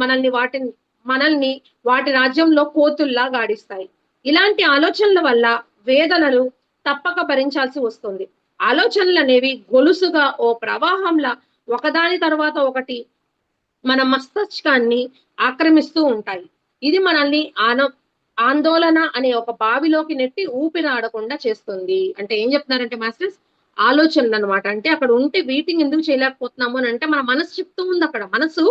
మనల్ని వాటి రాజ్యంలో కోతుల్లాగా ఆడిస్తాయి. ఇలాంటి ఆలోచనల వల్ల వేదనలు తప్పక భరించాల్సి వస్తుంది. ఆలోచనలనేవి గొలుసుగా ఓ ప్రవాహంలా ఒకదాని తర్వాత ఒకటి మన మస్తిష్కాన్ని ఆక్రమిస్తూ ఉంటాయి. ఇది మనల్ని ఆందోళన అనే ఒక బావిలోకి నెట్టి ఊపిరాడకుండా చేస్తుంది. అంటే ఏం చెప్తున్నారంటే మాస్టర్స్, ఆలోచనలనమాట. అంటే అక్కడ ఉంటే వీటింగ్ ఎందుకు చేయలేకపోతున్నాము అనంటే మన మనసు చెప్తూ ఉందక్కడ. మనసు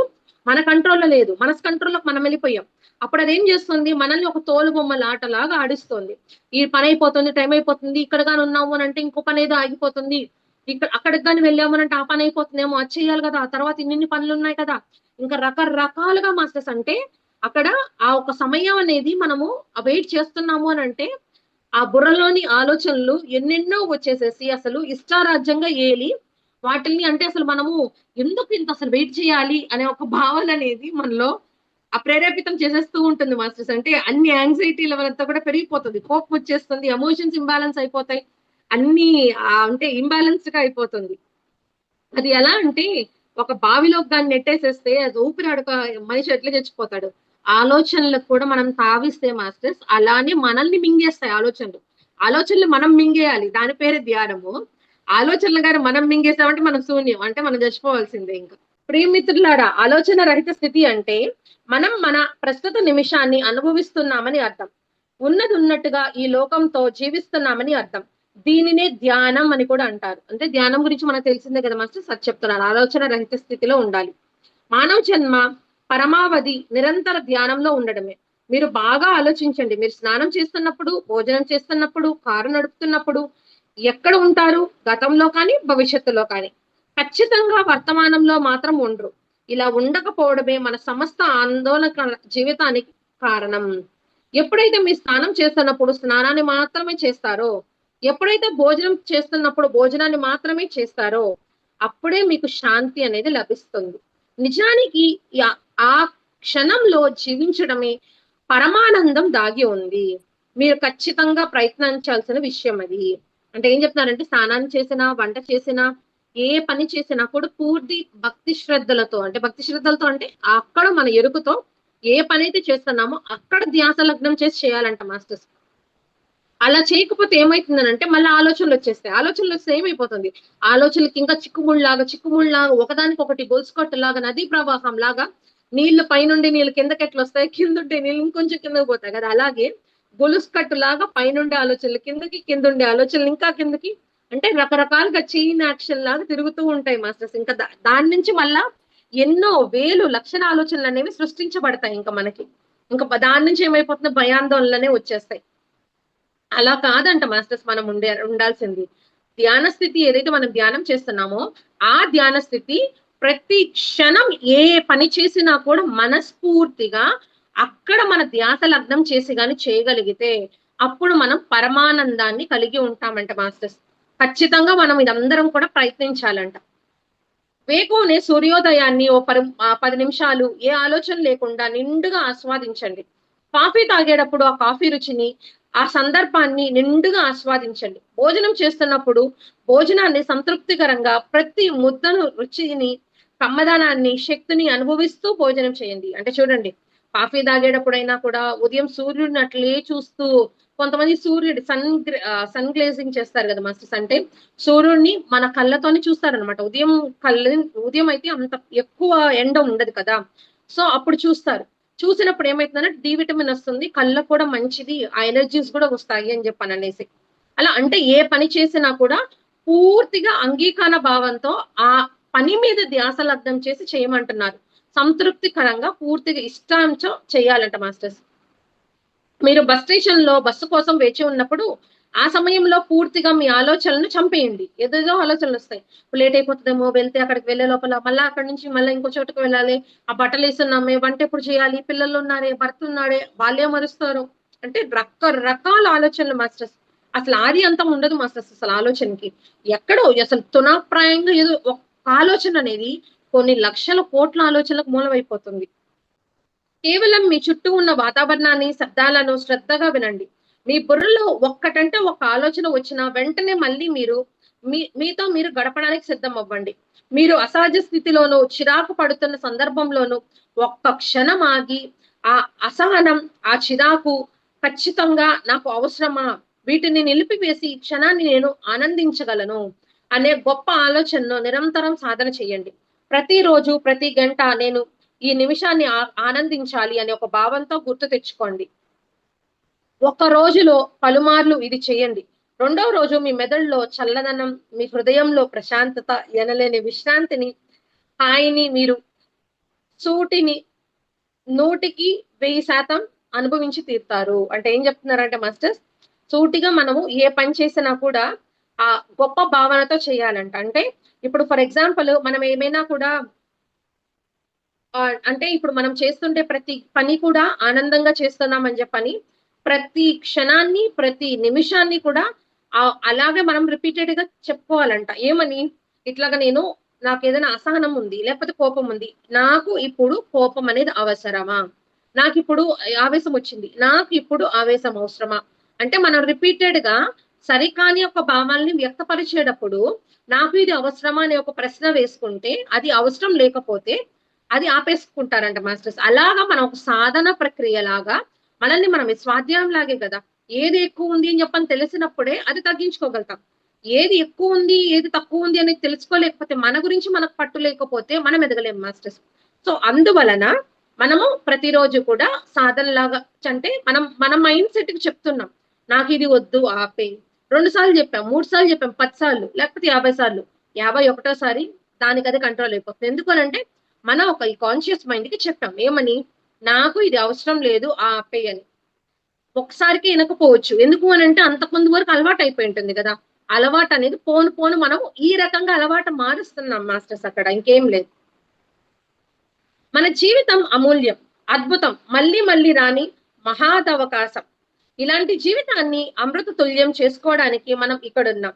మన కంట్రోల్‌లో లేదు. మనసు కంట్రోల్‌లోకి మనం వెళ్ళిపోయాం. అప్పుడు అదేం చేస్తుంది, మనల్ని ఒక తోలుబొమ్మల ఆటలాగా ఆడిస్తోంది. ఈ పనైపోతుంది, టైం అయిపోతుంది. ఇక్కడ గాని ఉన్నాము అనంటే ఇంకో పనేదో ఆగిపోతుంది. అక్కడికి గాని వెళ్ళాము అనంటే ఆ పనైపోతుందేమో, అది చేయాలి గదా! తర్వాత ఇన్నిన్ని పనులున్నాయి కదా! ఇంకా రకరకాలుగా మాస్టర్స్ అంటే అక్కడ ఆ ఒక సమయం అనేది మనము వెయిట్ చేస్తున్నాము అనంటే, ఆ బుర్రలోని ఆలోచనలు ఎన్నెన్నో వచ్చేసేసి అసలు ఇష్టారాజ్యంగా ఏలి, వాటిల్ని అంటే అసలు మనము ఎందుకు ఇంత అసలు వెయిట్ చేయాలి అనే ఒక భావన అనేది మనలో ప్రేరేపితం చేసేస్తూ ఉంటుంది మాస్టర్స్. అంటే అన్ని యాంక్సైటీ లెవెల్ అంతా కూడా పెరిగిపోతుంది. కోపం వచ్చేస్తుంది. ఎమోషన్స్ ఇంబాలెన్స్ అయిపోతాయి. అన్నీ అంటే ఇంబాలెన్స్డ్‌గా అయిపోతుంది. అది ఎలా అంటే, ఒక బావిలోకి గాని నెట్టేసేస్తే అది మనిషి ఎట్లా చచ్చిపోతాడు. ఆలోచనలకు కూడా మనం తావిస్తే మాస్టర్స్ అలానే మనల్ని మింగేస్తాయి ఆలోచనలు. ఆలోచనలు మనం మింగేయాలి. దాని పేరే ధ్యానము. ఆలోచనలు గాని మనం మింగేసామంటే మనం శూన్యం. అంటే మనం చచ్చిపోవాల్సిందే ఇంక. ప్రియమిత్రులారా, ఆలోచన రహిత స్థితి అంటే మనం మన ప్రస్తుత నిమిషాన్ని అనుభవిస్తున్నామని అర్థం. ఉన్నది ఉన్నట్టుగా ఈ లోకంతో జీవిస్తున్నామని అర్థం. దీనినే ధ్యానం అని కూడా అంటారు. అంటే ధ్యానం గురించి మనకు తెలిసిందే కదా మాస్టర్స్, అది చెప్తున్నారు. ఆలోచన రహిత స్థితిలో ఉండాలి. మానవ జన్మ పరమావధి నిరంతర ధ్యానంలో ఉండడమే. మీరు బాగా ఆలోచించండి. మీరు స్నానం చేస్తున్నప్పుడు, భోజనం చేస్తున్నప్పుడు, కారు నడుపుతున్నప్పుడు ఎక్కడ ఉంటారు? గతంలో కానీ, భవిష్యత్తులో కానీ. ఖచ్చితంగా వర్తమానంలో మాత్రం ఉండరు. ఇలా ఉండకపోవడమే మన సమస్త ఆందోళన జీవితానికి కారణం. ఎప్పుడైతే మీరు స్నానం చేస్తున్నప్పుడు స్నానాన్ని మాత్రమే చేస్తారో, ఎప్పుడైతే భోజనం చేస్తున్నప్పుడు భోజనాన్ని మాత్రమే చేస్తారో, అప్పుడే మీకు శాంతి అనేది లభిస్తుంది. నిజానికి ఆ క్షణంలో జీవించడమే పరమానందం దాగి ఉంది. మీరు ఖచ్చితంగా ప్రయత్నించాల్సిన విషయం అది. అంటే ఏం చెప్తున్నారంటే, స్నానాన్ని చేసినా, వంట చేసినా, ఏ పని చేసినా కూడా పూర్తి భక్తి శ్రద్ధలతో, అంటే భక్తి శ్రద్ధలతో అంటే అక్కడ మన ఎరుకతో ఏ పని అయితే చేస్తున్నామో అక్కడ ధ్యాస లగ్నం చేసి చేయాలంట మాస్టర్స్. అలా చేయకపోతే ఏమైతుందనంటే మళ్ళీ ఆలోచనలు వచ్చేస్తాయి. ఆలోచనలు వస్తే ఏమైపోతుంది? ఆలోచనలకి ఇంకా చిక్కుముళ్ళలాగా ఒకదానికి ఒకటి గొలుసుకట్టులాగా, నదీ ప్రవాహం లాగా నీళ్లు పైనుండి నీళ్ళు కిందకి ఎట్లా వస్తాయి, కిందుంటే నీళ్ళు ఇంకొంచెం కిందకి పోతాయి కదా, అలాగే గొలుసుకట్టులాగా పైనుండే ఆలోచనలు కిందకి, కిందుండే ఆలోచనలు ఇంకా కిందకి, అంటే రకరకాలుగా చైన్ యాక్షన్ లాగా తిరుగుతూ ఉంటాయి మాస్టర్స్. ఇంకా దాని నుంచి మళ్ళా ఎన్నో వేలు లక్షల ఆలోచనలు అనేవి సృష్టించబడతాయి. ఇంకా మనకి ఇంకా దాని నుంచి ఏమైపోతుంది, భయాందోళనలనే వచ్చేస్తాయి. అలా కాదంట మాస్టర్స్ మనం ఉండాల్సింది. ధ్యాన స్థితి ఏదైతే మనం ధ్యానం చేస్తున్నామో ఆ ధ్యాన స్థితి ప్రతి క్షణం ఏ పని చేసినా కూడా మనస్ఫూర్తిగా అక్కడ మన ధ్యాస లగ్నం చేసి గాని చేయగలిగితే అప్పుడు మనం పరమానందాన్ని కలిగి ఉంటామంట మాస్టర్స్. ఖచ్చితంగా మనం ఇదందరం కూడా ప్రయత్నించాలంట. వేకువనే సూర్యోదయాన్ని ఓ 10 నిమిషాలు ఏ ఆలోచన లేకుండా నిండుగా ఆస్వాదించండి. కాఫీ తాగేటప్పుడు ఆ కాఫీ రుచిని, ఆ సందర్భాన్ని నిండుగా ఆస్వాదించండి. భోజనం చేస్తున్నప్పుడు భోజనాన్ని సంతృప్తికరంగా ప్రతి ముద్దను రుచిని, కమ్మదనాన్ని, శక్తిని అనుభవిస్తూ భోజనం చేయండి. అంటే చూడండి, కాఫీ తాగేటప్పుడైనా కూడా ఉదయం సూర్యుడిని అట్లే చూస్తూ, కొంతమంది సూర్యుడు సన్ గ్లేజింగ్ చేస్తారు కదా మాస్టర్స్. అంటే సూర్యుడిని మన కళ్ళతోని చూస్తారనమాట. ఉదయం అయితే అంత ఎక్కువ ఎండ ఉండదు కదా, సో అప్పుడు చూస్తారు. చూసినప్పుడు ఏమైతుందంటే డి విటమిన్ వస్తుంది, కళ్ళకు కూడా మంచిది, ఆ ఎనర్జీస్ కూడా వస్తాయి అని చెప్పని అనేసి. అలా అంటే ఏ పని చేసినా కూడా పూర్తిగా అంగీకార భావంతో ఆ పని మీద ధ్యాస లగ్నం చేసి చేయమంటున్నారు. సంతృప్తికరంగా పూర్తిగా ఇష్టాంతో చేయాలంట మాస్టర్స్. మీరు బస్ స్టేషన్ లో బస్సు కోసం వేచి ఉన్నప్పుడు ఆ సమయంలో పూర్తిగా మీ ఆలోచనలను చంపేయండి. ఏదేదో ఆలోచనలు వస్తాయి. లేట్ అయిపోతుందేమో, వెళ్తే అక్కడికి వెళ్ళే లోపల మళ్ళా అక్కడి నుంచి మళ్ళీ ఇంకో చోటుకు వెళ్ళాలి, ఆ బట్టలు వేస్తున్నామే, వంట ఎప్పుడు చేయాలి, పిల్లలు ఉన్నారే, భర్త ఉన్నాడే, వాళ్ళే మరుస్తారు, అంటే రకరకాల ఆలోచనలు మాస్టర్స్. అసలు ఆది అంతం ఉండదు మాస్టర్స్ అసలు ఆలోచనకి. ఎక్కడో అసలు తునాప్రాయంగా ఏదో ఒక ఆలోచన అనేది కొన్ని లక్షల కోట్ల ఆలోచనలకు మూలమైపోతుంది. కేవలం మీ చుట్టూ ఉన్న వాతావరణాన్ని, శబ్దాలను శ్రద్ధగా వినండి. మీ బుర్రలో ఒక్కటంటే ఒక ఆలోచన వచ్చినా వెంటనే మళ్ళీ మీతో మీరు గడపడానికి సిద్ధం అవ్వండి. మీరు అసహజ స్థితిలోనూ, చిరాకు పడుతున్న సందర్భంలోనూ ఒక్క క్షణం ఆగి ఆ అసహనం, ఆ చిరాకు ఖచ్చితంగా నాకు అవసరమా, వీటిని నిలిపివేసి ఈ క్షణాన్ని నేను ఆనందించగలను అనే గొప్ప ఆలోచనను నిరంతరం సాధన చేయండి. ప్రతిరోజు, ప్రతి గంట నేను ఈ నిమిషాన్ని ఆనందించాలి అనే ఒక భావంతో గుర్తు తెచ్చుకోండి. ఒక రోజులో పలుమార్లు ఇది చేయండి. రెండవ రోజు మీ మెదడులో చల్లదనం, మీ హృదయంలో ప్రశాంతత, ఎనలేని విశ్రాంతిని, హాయిని మీరు సూటిని 100% అనుభవించి తీరుతారు. అంటే ఏం చెప్తున్నారంటే మాస్టర్స్, సూటిగా మనము ఏ పని చేసినా కూడా ఆ గొప్ప భావనతో చేయాలంట. అంటే ఇప్పుడు ఫర్ ఎగ్జాంపుల్ మనం ఏమైనా కూడా అంటే ఇప్పుడు మనం చేస్తుంటే ప్రతి పని కూడా ఆనందంగా చేస్తున్నామని చెప్పని ప్రతి క్షణాన్ని, ప్రతి నిమిషాన్ని కూడా అలాగే మనం రిపీటెడ్ గా చెప్పుకోవాలంట. ఏమని? ఇట్లాగా నాకేదైనా అసహనం ఉంది, లేకపోతే కోపం ఉంది. నాకు ఇప్పుడు కోపం అనేది అవసరమా? నాకిప్పుడు ఆవేశం వచ్చింది. నాకు ఇప్పుడు ఆవేశం అవసరమా? అంటే మనం రిపీటెడ్ గా సరికాని ఒక భావాల్ని వ్యక్తపరిచేటప్పుడు నాకు ఇది అవసరమా అనే ఒక ప్రశ్న వేసుకుంటే అది అవసరం లేకపోతే అది ఆపేసుకుంటారంట మాస్టర్స్. అలాగా మనం ఒక సాధన ప్రక్రియ లాగా మనల్ని మనం స్వాధ్యాయం లాగే కదా, ఏది ఎక్కువ ఉంది అని చెప్పని తెలిసినప్పుడే అది తగ్గించుకోగలుగుతాం. ఏది ఎక్కువ ఉంది, ఏది తక్కువ ఉంది అనేది తెలుసుకోలేకపోతే, మన గురించి మనకు పట్టు లేకపోతే మనం ఎదగలేం మాస్టర్స్. సో, అందువలన మనము ప్రతిరోజు కూడా సాధనలాగా అంటే మన మైండ్ సెట్‌కి చెప్తున్నాం. నాకిది వద్దు ఆపేయి. 2 సార్లు చెప్పాం, 3 సార్లు చెప్పాం, 10 సార్లు లేకపోతే 50 సార్లు. 51 దానికదే కంట్రోల్ అయిపోతుంది. ఎందుకనంటే మనం ఒక ఈ కాన్షియస్ మైండ్‌కి చెప్పాం. ఏమని? నాకు ఇది అవసరం లేదు ఆపేయి అని. ఒక్కసారికే ఇనకపోవచ్చు. ఎందుకు అనంటే అంతకుముందు వరకు అలవాటయిపోయి ఉంటుంది గదా! అలవాటనేది పోను పోను మనం ఈ రకంగా అలవాటు మారుస్తున్నాం మాస్టర్స్ అక్కడ. ఇంకేం లేదు. మన జీవితం అమూల్యం, అద్భుతం, మళ్ళీ మళ్ళీ రాని మహాదవకాశం. ఇలాంటి జీవితాన్ని అమృత తుల్యం చేసుకోవడానికి మనం ఇక్కడున్నాం.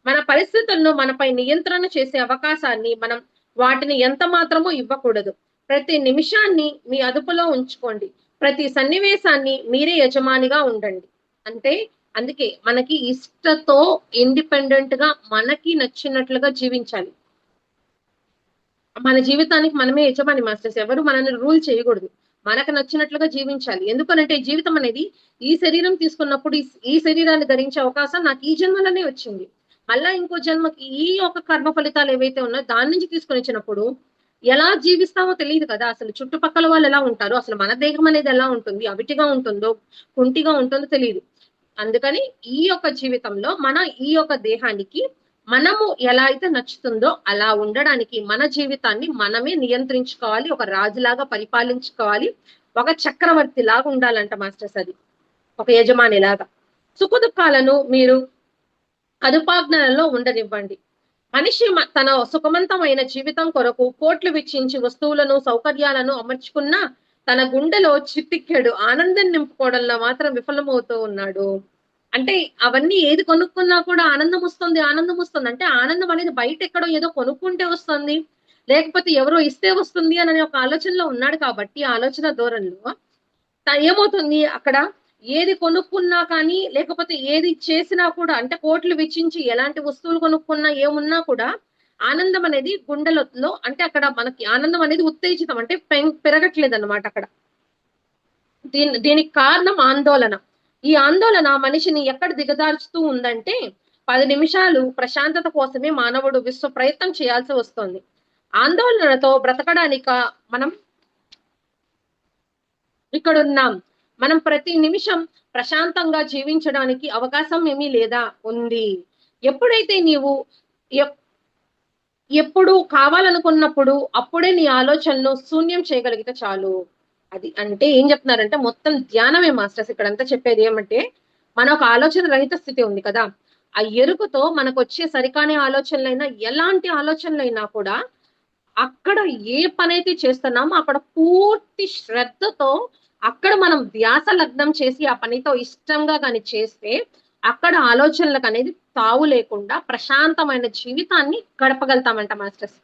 మన పరిస్థితులను మనపై నియంత్రణ చేసే అవకాశాన్ని మనం వాటిని ఎంత మాత్రమూ ఇవ్వకూడదు. ప్రతి నిమిషాన్ని మీ అదుపులో ఉంచుకోండి. ప్రతి సన్నివేశాన్ని మీరే యజమానిగా ఉండండి. అంటే అందుకే మనకి ఇష్టతో ఇండిపెండెంట్‌గా మనకి నచ్చినట్లుగా జీవించాలి. మన జీవితానికి మనమే యజమాని మాస్టర్స్. ఎవరు మనల్ని రూల్ చేయకూడదు. మనకు నచ్చినట్లుగా జీవించాలి. ఎందుకనంటే జీవితం అనేది ఈ శరీరం తీసుకున్నప్పుడు ఈ శరీరాన్ని ధరించే అవకాశం నాకు ఈ జన్మలోనే వచ్చింది. మళ్ళా ఇంకో జన్మకి ఈ యొక్క కర్మ ఫలితాలు ఏవైతే ఉన్నాయో దాని నుంచి తీసుకొనొచ్చినప్పుడు ఎలా జీవిస్తామో తెలీదు కదా! అసలు చుట్టుపక్కల వాళ్ళు ఎలా ఉంటారో, అసలు మన దేహం అనేది ఎలా ఉంటుంది, అవిటిగా ఉంటుందో, కుంటిగా ఉంటుందో తెలీదు. అందుకని ఈ యొక్క జీవితంలో ఈ యొక్క దేహానికి మనము ఎలా అయితే నచ్చుతుందో అలా ఉండడానికి మన జీవితాన్ని మనమే నియంత్రించుకోవాలి. ఒక రాజులాగా పరిపాలించుకోవాలి. ఒక చక్రవర్తి లాగా ఉండాలంట మాస్టర్స్ అది. ఒక యజమానిలాగా. సుఖదుఖాలను మీరు అదుపాజ్ఞలలో ఉండనివ్వండి. మనిషి తన సుఖవంతమైన జీవితం కొరకు కోట్లు వెచ్చించి వస్తువులను, సౌకర్యాలను అమర్చుకున్నా తన గుండెలో చిట్టిక్కెడు ఆనందం నింపుకోవడంలో మాత్రం విఫలమవుతూ ఉన్నాడు. అంటే అవన్నీ ఏది కొనుక్కున్నా కూడా ఆనందమొస్తుంది, ఆనందమొస్తుంది. అంటే ఆనందం అనేది బయటెక్కడో ఏదో కొనుక్కుంటే వస్తుంది. లేకపోతే ఎవరో ఇస్తే వస్తుంది అననే ఒక ఆలోచనలో ఉన్నాడు కాబట్టి, ఆలోచన ధోరణిలో ఏమవుతుంది అక్కడ ఏది కొనుక్కున్నా కానీ, లేకపోతే ఏది చేసినా కూడా అంటే కోట్లు వెచ్చించి ఎలాంటి వస్తువులు కొనుక్కున్నా, ఏమున్నా కూడా ఆనందం అనేది గుండెలలో అంటే అక్కడ మనకి ఆనందం అనేది ఉత్తేజితం అంటే పెరగట్లేదన్నమాట అక్కడ. దీనికి కారణం ఆందోళన. ఈ ఆందోళన మనిషిని ఎక్కడ దిగజార్చుతూ ఉందంటే 10 నిమిషాలు ప్రశాంతత కోసమే మానవుడు విశ్వ ప్రయత్నం చేయాల్సి వస్తుంది. ఆందోళనతో బ్రతకడానిక మనం ఇక్కడున్నాం. మనం ప్రతి నిమిషం ప్రశాంతంగా జీవించడానికి అవకాశం ఏమీ లేదా? ఉంది. ఎప్పుడైతే నీవు ఎప్ ఎప్పుడు కావాలనుకున్నప్పుడు అప్పుడే నీ ఆలోచనలు శూన్యం చేయగలిగితే చాలు. అది. అంటే ఏం చెప్తున్నారంటే మొత్తం ధ్యానమే మాస్టర్స్ ఇక్కడంతా చెప్పేది ఏమంటే, మన ఒక ఆలోచన రహిత స్థితి ఉంది కదా! ఆ ఎరుకతో మనకొచ్చే సరికాని ఆలోచనలైనా, ఎలాంటి ఆలోచనలైనా కూడా అక్కడ ఏ పనైతే చేస్తున్నామో అక్కడ పూర్తి శ్రద్ధతో అక్కడ మనం ధ్యాస లగ్నం చేసి ఆ పనితో ఇష్టంగా గాని చేస్తే, అక్కడ ఆలోచనలకనేది తావు లేకుండా ప్రశాంతమైన జీవితాన్ని గడపగలుగుతామంట మాస్టర్స్.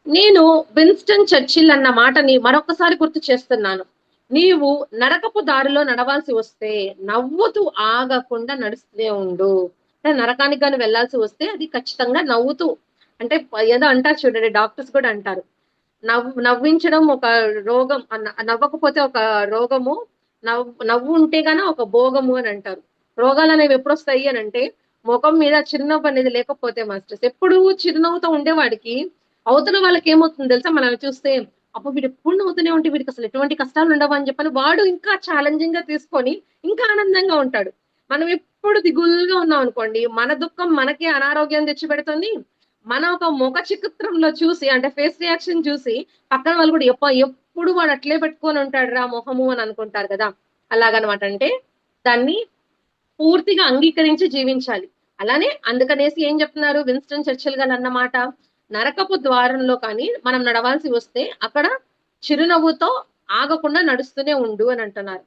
నేను విన్‌స్టన్ చర్చిల్ అన్న మాటని మరొక్కసారి గుర్తు చేస్తున్నాను. నీవు నరకపు దారిలో నడవాల్సి వస్తే నవ్వుతూ ఆగకుండా నడుస్తూనే ఉండు. అంటే నరకానికి గాని వెళ్ళాల్సి వస్తే అది ఖచ్చితంగా నవ్వుతూ అంటే ఏదో అంటారు చూడండి డాక్టర్స్ కూడా అంటారు. నవ్వించడం ఒక రోగం నవ్వకపోతే ఒక రోగము. నవ్వు ఉంటే గాన ఒక భోగము అని అంటారు. రోగాలనేవి ఎప్పుడొస్తాయి అనంటే మొఖం మీద చిరునవ్వు అనేది లేకపోతే మాస్టర్స్. ఎప్పుడు చిరునవ్వుతో ఉండేవాడికి అవతల వాళ్ళకేమవుతుందో తెలుసా మనల్ని చూస్తే, అబ్బో! వీడెప్పుడు నవ్వుతూనే ఉంటే వీడికసలు ఎటువంటి కష్టాలు ఉండవా అని చెప్పని వాడు ఇంకా ఛాలెంజింగ్‌గా తీసుకొని ఇంకా ఆనందంగా ఉంటాడు. మనం ఎప్పుడు దిగులుగా ఉన్నామనుకోండి, మన దుఃఖం మనకే అనారోగ్యం తెచ్చిపెడుతుంది. మన ఒక ముఖ చిత్రంలో చూసి అంటే ఫేస్ రియాక్షన్ చూసి పక్కన వాళ్ళు కూడా ఎప్పుడు వాడు అట్లే పెట్టుకొని ఉంటాడురా మొహము అని అనుకుంటారు కదా! అలాగనమాట. అంటే దాన్ని పూర్తిగా అంగీకరించి జీవించాలి. అలానే అందుకనేసి ఏం చెప్తున్నారు విన్‌స్టన్ చర్చిల్ గారన్నమాట, నరకపు ద్వారంలో కానీ మనం నడవాల్సి వస్తే అక్కడ చిరునవ్వుతో ఆగకుండా నడుస్తూనే ఉండు అని అంటున్నారు.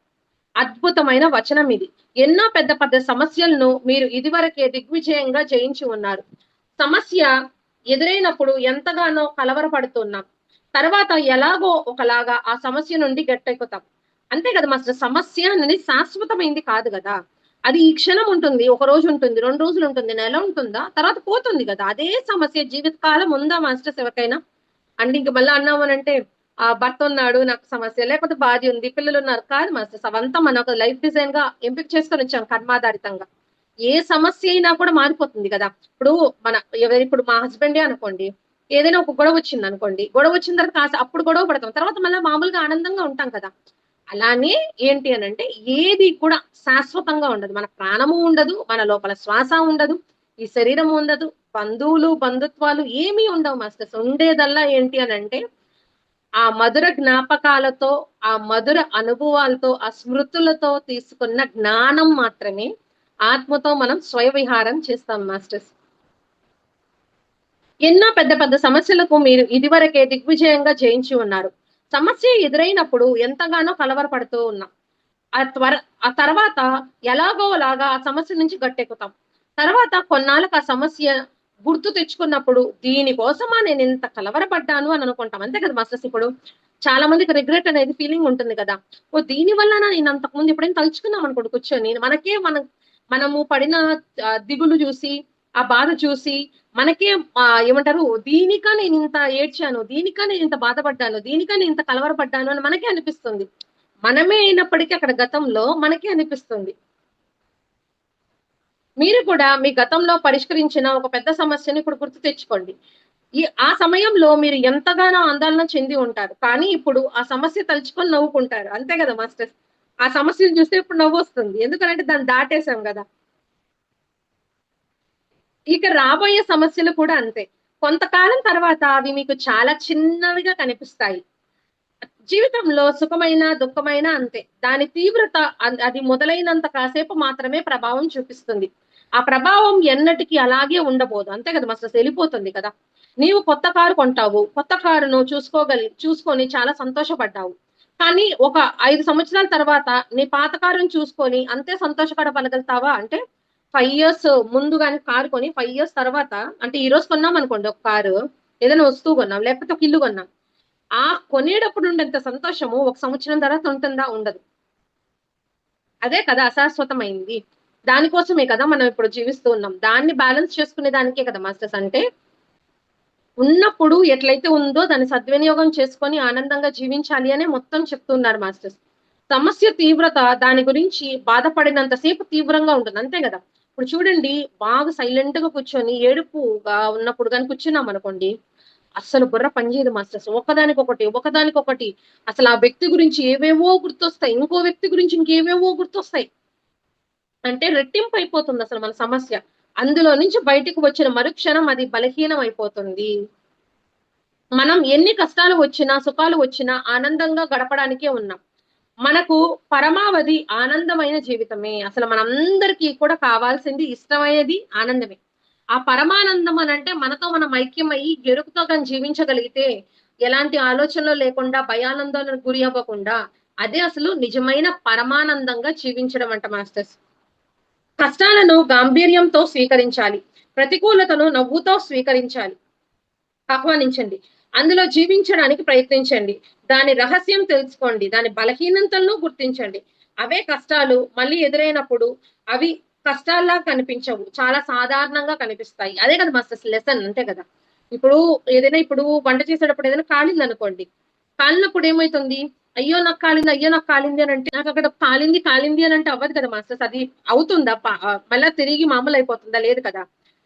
అద్భుతమైన వచనం ఇది. ఎన్నో పెద్ద పెద్ద సమస్యలను మీరు ఇదివరకే దిగ్విజయంగా జయించి ఉన్నారు. సమస్య ఎదురైనప్పుడు ఎంతగానో కలవరపడుతున్నాం. తర్వాత ఎలాగో ఒకలాగా ఆ సమస్య నుండి గట్టెక్కుతాం. అంతే కదా మాస్టర్. సమస్య అనేది శాశ్వతమైంది కాదు గదా! అది ఈ క్షణం ఉంటుంది. ఒక రోజు ఉంటుంది, 2 రోజులు ఉంటుంది, నెల ఉంటుందా? తర్వాత పోతుంది గదా! అదే సమస్య జీవితకాలం ఉందా మాస్టర్స్ ఎవరికైనా? అండ్ ఇంక మళ్ళా అన్నామనంటే భర్తున్నాడు నాకు సమస్య, లేకపోతే భార్య ఉంది, పిల్లలున్నారు. కాదు మాస్టర్స్. అవంతా మన ఒక లైఫ్ డిజైన్‌గా ఎంపిక చేసుకొనొచ్చాం కర్మాధారితంగా. ఏ సమస్య అయినా కూడా మారిపోతుంది కదా. ఇప్పుడు ఇప్పుడు మా హస్బెండే అనుకోండి, ఏదైనా ఒక గొడవ వచ్చింది అనుకోండి, గొడవ వచ్చిన తర్వాత అప్పుడు గొడవ పడతాం, తర్వాత మళ్ళీ మామూలుగా ఆనందంగా ఉంటాం కదా. అలానే ఏంటి అనంటే ఏది కూడా శాశ్వతంగా ఉండదు. మన ప్రాణము ఉండదు, మన లోపల శ్వాస ఉండదు, ఈ శరీరం ఉండదు, బంధువులు బంధుత్వాలు ఏమీ ఉండవు మాస్టర్స్. ఉండేదల్లా ఏంటి అనంటే ఆ మధుర జ్ఞాపకాలతో, ఆ మధుర అనుభవాలతో, ఆ స్మృతులతో తీసుకున్న జ్ఞానం మాత్రమే ఆత్మతో మనం స్వయ విహారం చేస్తాం మాస్టర్స్. ఎన్నో పెద్ద పెద్ద సమస్యలకు మీరు ఇదివరకే దిగ్విజయంగా జయించి ఉన్నారు. సమస్య ఎదురైనప్పుడు ఎంతగానో కలవరపడుతూ ఉన్నాం. ఆ త్వర ఆ తర్వాత ఎలాగోలాగా ఆ సమస్య నుంచి గట్టెక్కుతాం. తర్వాత కొన్నాళ్ళకి ఆ సమస్య గుర్తు తెచ్చుకున్నప్పుడు దీనికోసమా నేనింత కలవరపడ్డాను అని అనుకుంటాం. అంతే కదా మాస్టర్స్ ఇప్పుడు. చాలా మందికి రిగ్రెట్ అనేది ఫీలింగ్ ఉంటుంది కదా. ఓహ్! దీని వల్లనా నేను అంతకుముందు ఎప్పుడైనా తలుచుకున్నాం అనుకోండి కూర్చొని, మనము పడిన దిగులు చూసి, ఆ బాధ చూసి మనకే ఏమంటారు, దీనికా నేనింత ఏడ్చాను, దీనికా నేనింత బాధపడ్డాను, దీనికా నేనింత కలవరపడ్డాను అని మనకే అనిపిస్తుంది. మనమే అయినప్పటికీ అక్కడ గతంలో మనకే అనిపిస్తుంది. మీరు కూడా మీ గతంలో పరిష్కరించిన ఒక పెద్ద సమస్యని ఇప్పుడు గుర్తు తెచ్చుకోండి. ఆ సమయంలో మీరు ఎంతగానో ఆందోళన చెంది ఉంటారు. కానీ ఇప్పుడు ఆ సమస్య తలుచుకొని నవ్వుకుంటారు. అంతే గదా మాస్టర్స్. ఆ సమస్యను చూస్తే ఇప్పుడు నవ్వొస్తుంది. ఎందుకనంటే దాన్ని దాటేసాం గదా. ఇక రాబోయే సమస్యలు కూడా అంతే. కొంతకాలం తర్వాత అవి మీకు చాలా చిన్నవిగా కనిపిస్తాయి. జీవితంలో సుఖమైన, దుఃఖమైన అంతే. దాని తీవ్రత అది మొదలైనంత కాసేపు మాత్రమే ప్రభావం చూపిస్తుంది. ఆ ప్రభావం ఎన్నటికి అలాగే ఉండబోదు. అంతే కదా మాస్టర్స్, ఎళ్ళిపోతుంది కదా. నీవు కొత్త కారు కొంటావు. కొత్త కారును చూసుకొని చాలా సంతోషపడ్డావు. కానీ ఒక 5 సంవత్సరాల తర్వాత నీ పాత కారుని చూసుకొని అంతే సంతోషపడగలుగుతావా అంటే 5 ఇయర్స్ ముందు గాని కారు కొని 5 ఇయర్స్ తర్వాత, అంటే ఈరోజు కొన్నామనుకోండి ఒక కారు, ఏదైనా వస్తువు కొన్నాం, లేకపోతే ఒక ఇల్లు కొన్నాం. ఆ కొనేటప్పుడు ఉండేంత సంతోషము ఒక సంవత్సరం తర్వాత ఉంటుందా? ఉండదు. అదే కదా అశాశ్వతమైంది. దానికోసమే కదా మనం ఇప్పుడు జీవిస్తూ ఉన్నాం. దాన్ని బ్యాలెన్స్ చేసుకునే దానికే కదా మాస్టర్స్ అంటే, ఉన్నప్పుడు ఎట్లయితే ఉందో దాన్ని సద్వినియోగం చేసుకొని ఆనందంగా జీవించాలి అనే మొత్తం చెప్తున్నారు మాస్టర్స్. సమస్య తీవ్రత దాని గురించి బాధపడినంత సేపు తీవ్రంగా ఉంటుంది. అంతే గదా. ఇప్పుడు చూడండి, బాగా సైలెంట్‌గా కూర్చొని ఏడుపుగా ఉన్నప్పుడు గాని కూర్చున్నామనుకోండి, అస్సలు బుర్ర పనిచేయదు మాస్టర్స్. ఒకదానికొకటి అసలు ఆ వ్యక్తి గురించి ఏవేవో గుర్తొస్తాయి. ఇంకో వ్యక్తి గురించి ఇంకేవేవో గుర్తొస్తాయి. అంటే రెట్టింపయిపోతుందసలు మన సమస్య. అందులో నుంచి బయటికి వచ్చిన మరుక్షణం అది బలహీనం అయిపోతుంది. మనం ఎన్ని కష్టాలు వచ్చినా, సుఖాలు వచ్చినా ఆనందంగా గడపడానికే ఉన్నాం. మనకు పరమావధి ఆనందమైన జీవితమే. అసలు మనందరికీ కూడా కావాల్సింది, ఇష్టమైనది ఆనందమే. ఆ పరమానందం అనంటే మనతో మనం ఐక్యమయ్యి ఎరుకుతో గాని జీవించగలిగితే, ఎలాంటి ఆలోచనలు లేకుండా, భయానందాలకు గురి అవ్వకుండా, అదే అసలు నిజమైన పరమానందంగా జీవించడం అంట మాస్టర్స్. కష్టాలను గాంభీర్యంతో స్వీకరించాలి. ప్రతికూలతను నవ్వుతో స్వీకరించాలి. ఆహ్వానించండి. అందులో జీవించడానికి ప్రయత్నించండి. దాని రహస్యం తెలుసుకోండి. దాని బలహీనతలను గుర్తించండి. అవే కష్టాలు మళ్ళీ ఎదురైనప్పుడు అవి కష్టాల్లా కనిపించవు. చాలా సాధారణంగా కనిపిస్తాయి. అదే కదా మాస్టర్స్ లెసన్, అంతే కదా. ఇప్పుడు వంట చేసేటప్పుడు ఏదైనా కాలిందనుకోండి. కాలినప్పుడు ఏమైతుంది? అయ్యో! నాకు కాలింది అనంటే, నాకక్కడ కాలింది అనంటే అవ్వదు కదా మాస్టర్స్. అది అవుతుందా? మళ్ళా తిరిగి మామూలయిపోతుందా? లేదు కదా.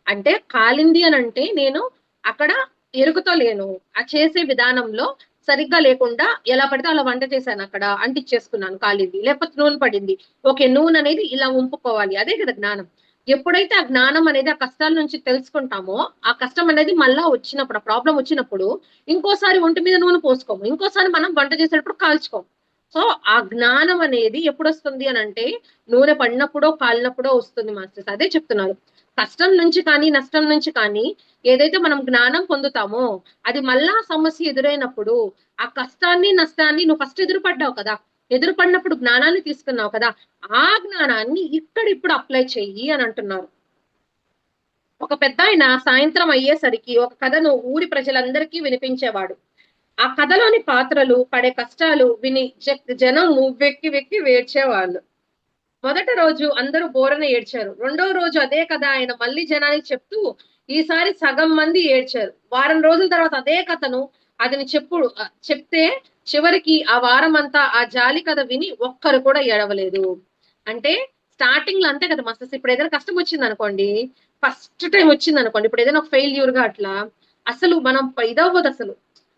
అంటే కాలింది అనంటే నేను అక్కడ ఎరుకుతో లేను. ఆ చేసే విధానంలో సరిగ్గా లేకుండా ఎలా పడితే అలా వంట చేశానక్కడ. అంటిచ్చేసుకున్నాను కాలింది. లేకపోతే నూనె పడింది. ఓకే. నూననేది ఇలా వంపుకోవాలి. అదే కదా జ్ఞానం. ఎప్పుడైతే ఆ జ్ఞానం అనేది ఆ కష్టాల నుంచి తెలుసుకుంటామో, ఆ కష్టం అనేది మళ్ళా వచ్చినప్పుడు, ఆ ప్రాబ్లమ్ వచ్చినప్పుడు ఇంకోసారి ఒంటి మీద నూనె పోసుకోము. ఇంకోసారి మనం వంట చేసేటప్పుడు కాల్చుకోము. సో, ఆ జ్ఞానం అనేది ఎప్పుడొస్తుంది అనంటే, నూనె పడినప్పుడో, కాలినప్పుడో వస్తుంది మాస్టర్స్. అదే చెప్తున్నారు. కష్టం నుంచి కానీ, నష్టం నుంచి కానీ ఏదైతే మనం జ్ఞానం పొందుతామో, అది మళ్ళా సమస్య ఎదురైనప్పుడు, ఆ కష్టాన్ని, నష్టాన్ని నువ్వు ఫస్ట్ ఎదురుపడ్డావు కదా. ఎదురుపడినప్పుడు జ్ఞానాన్ని తీసుకున్నావు కదా. ఆ జ్ఞానాన్ని ఇక్కడిప్పుడు అప్లై చెయ్యి అని అంటున్నారు. ఒక పెద్దాయన సాయంత్రం అయ్యేసరికి ఒక కథను ఊరి ప్రజలందరికీ వినిపించేవాడు. ఆ కథలోని పాత్రలు పడే కష్టాలు విని జనం వెక్కి వెక్కి ఏడ్చేవాళ్ళు. మొదటి రోజు అందరూ బోరన ఏడ్చారు. రెండో రోజు అదే కథ ఆయన మళ్ళీ జనానికి చెప్తూ, ఈసారి సగం మంది ఏడ్చారు. వారం రోజుల తర్వాత అదే కథను చెప్తే చివరికి ఆ వారమంతా ఆ జాలి కథ విని ఒక్కరు కూడా ఏడవలేదు. అంటే స్టార్టింగ్ లో అంతే కదా మాస్టర్స్. ఇప్పుడు ఏదైనా కష్టం వచ్చింది అనుకోండి, ఫస్ట్ టైం వచ్చింది అనుకోండి, ఇప్పుడు ఏదైనా ఒక ఫెయిల్యూర్ గా అట్లా అసలు మనం ఇదవ్వదు అసలు.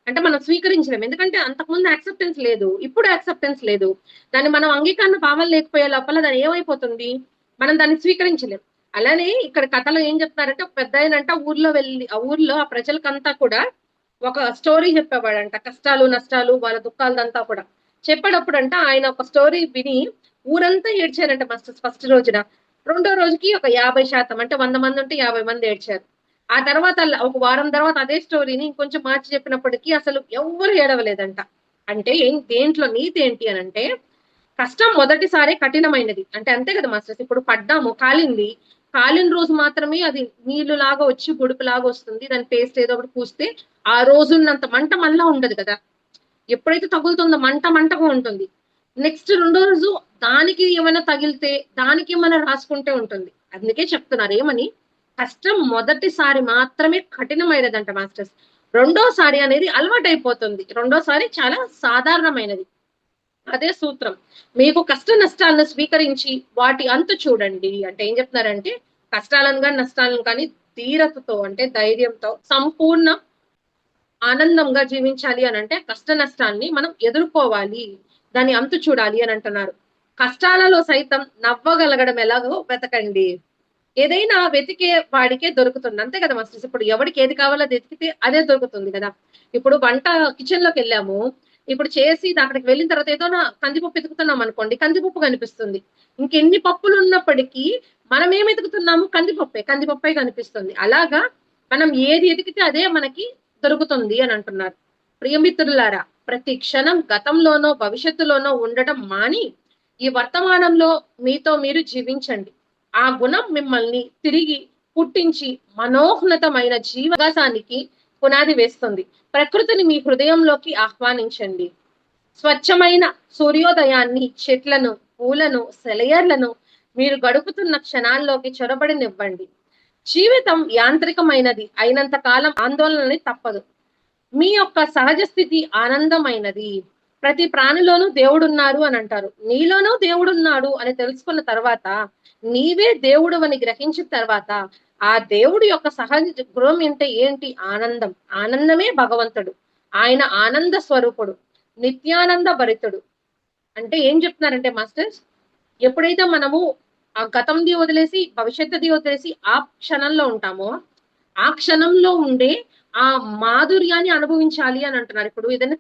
అంటే మనం స్వీకరించలేము. ఎందుకంటే అంతకుముందు యాక్సెప్టెన్స్ లేదు, ఇప్పుడు యాక్సెప్టెన్స్ లేదు. దాన్ని మనం అంగీకరణ భావం లేకపోయే లోపల దాని ఏమైపోతుంది, మనం దాన్ని స్వీకరించలేము. అలానే ఇక్కడ కథలో ఏం చెప్తారంటే, ఒక పెద్ద ఆయనంట ఊర్లో వెళ్ళి ఆ ఊర్లో ఆ ప్రజలకంతా కూడా ఒక స్టోరీ చెప్పేవాడంట. కష్టాలు నష్టాలు వాళ్ళ దుఃఖాలదంతా కూడా చెప్పేటప్పుడు అంట ఆయన ఒక స్టోరీ విని ఊరంతా ఏడ్చారంట ఫస్ట్ రోజున. రెండో రోజుకి ఒక 50% అంటే 100 మంది ఉంటే 50 మంది ఏడ్చారు. ఆ తర్వాత ఒక వారం తర్వాత అదే స్టోరీని ఇంకొంచెం మార్చి చెప్పినప్పటికీ అసలు ఎవ్వరు ఏడవలేదంట. అంటే దేంట్లో నీతి ఏంటి అనంటే, కష్టం మొదటిసారే కఠినమైనది. అంటే అంతే కదా మాస్టర్స్. ఇప్పుడు పడ్డాము, కాలింది. కాలిన రోజు మాత్రమే అది నీళ్లు లాగా వచ్చి బుడుపులాగా వస్తుంది. దాని పేస్ట్ ఏదో ఒకటి పూస్తే ఆ రోజున్నంత మంట మళ్ళా ఉండదు కదా. ఎప్పుడైతే తగులుతుందో మంట మంటగా ఉంటుంది. నెక్స్ట్ రెండో రోజు దానికి ఏమైనా తగిలితే దానికి ఏమైనా రాసుకుంటే ఉంటుంది. అందుకే చెప్తున్నారు ఏమని, కష్టం మొదటిసారి మాత్రమే కఠినమైనదంట మాస్టర్స్. రెండోసారి అనేది అలవాటైపోతుంది. రెండోసారి చాలా సాధారణమైనది. అదే సూత్రం. మీకు కష్ట నష్టాలను స్వీకరించి వాటి అంతు చూడండి. అంటే ఏం చెప్తున్నారంటే, కష్టాలను గాని నష్టాలను కానీ ధీరతతో అంటే ధైర్యంతో సంపూర్ణ ఆనందంగా జీవించాలి అనంటే కష్ట నష్టాన్ని మనం ఎదుర్కోవాలి. దాని అంతు చూడాలి అని అంటున్నారు. కష్టాలలో సైతం నవ్వగలగడం ఎలాగో వెతకండి. ఏదైనా వెతికే వాడికే దొరుకుతుంది. అంతే కదా మాస్టర్స్. ఇప్పుడు ఎవడికి ఏది కావాలో అది ఎతికితే అదే దొరుకుతుంది కదా. ఇప్పుడు వంట కిచెన్ లోకి వెళ్ళాము. ఇప్పుడు చేసి అక్కడికి వెళ్ళిన తర్వాత ఏదో కందిపప్పు ఎతుకుతున్నాం అనుకోండి, కందిపప్పు కనిపిస్తుంది. ఇంకెన్ని పప్పులు ఉన్నప్పటికీ మనం ఏం ఎతుకుతున్నాము, కందిపప్పే కనిపిస్తుంది. అలాగా మనం ఏది ఎతికితే అదే మనకి దొరుకుతుంది అని అంటున్నారు. ప్రియమిత్రులారా, ప్రతి క్షణం గతంలోనో భవిష్యత్తులోనో ఉండటం మాని ఈ వర్తమానంలో మీతో మీరు జీవించండి. ఆ గుణం మిమ్మల్ని తిరిగి పుట్టించి మనోన్నతమైన జీవగాసానికి పునాది వేస్తుంది. ప్రకృతిని మీ హృదయంలోకి ఆహ్వానించండి. స్వచ్ఛమైన సూర్యోదయాన్ని, చెట్లను, పూలను, సెలయర్లను మీరు గడుపుతున్న క్షణాల్లోకి చొరబడినివ్వండి. జీవితం యాంత్రికమైనది అయినంత కాలం ఆందోళనని తప్పదు. మీ యొక్క సహజ స్థితి ఆనందమైనది. ప్రతి ప్రాణిలోనూ దేవుడున్నారు అని అంటారు. నీలోనూ దేవుడున్నాడు అని తెలుసుకున్న తర్వాత, నీవే దేవుడు అని గ్రహించిన తర్వాత, ఆ దేవుడి యొక్క సహజ గుణం ఏంటి? ఆనందం. ఆనందమే భగవంతుడు. ఆయన ఆనంద స్వరూపుడు, నిత్యానంద భరితుడు. అంటే ఏం చెప్తున్నారంటే మాస్టర్స్, ఎప్పుడైతే మనము ఆ గతంది వదిలేసి భవిష్యత్తుది వదిలేసి ఆ క్షణంలో ఉంటామో, ఆ క్షణంలో ఉండే ఆ మాధుర్యాన్ని అనుభవించాలి అని అంటున్నారు. ఇప్పుడు ఏదైనా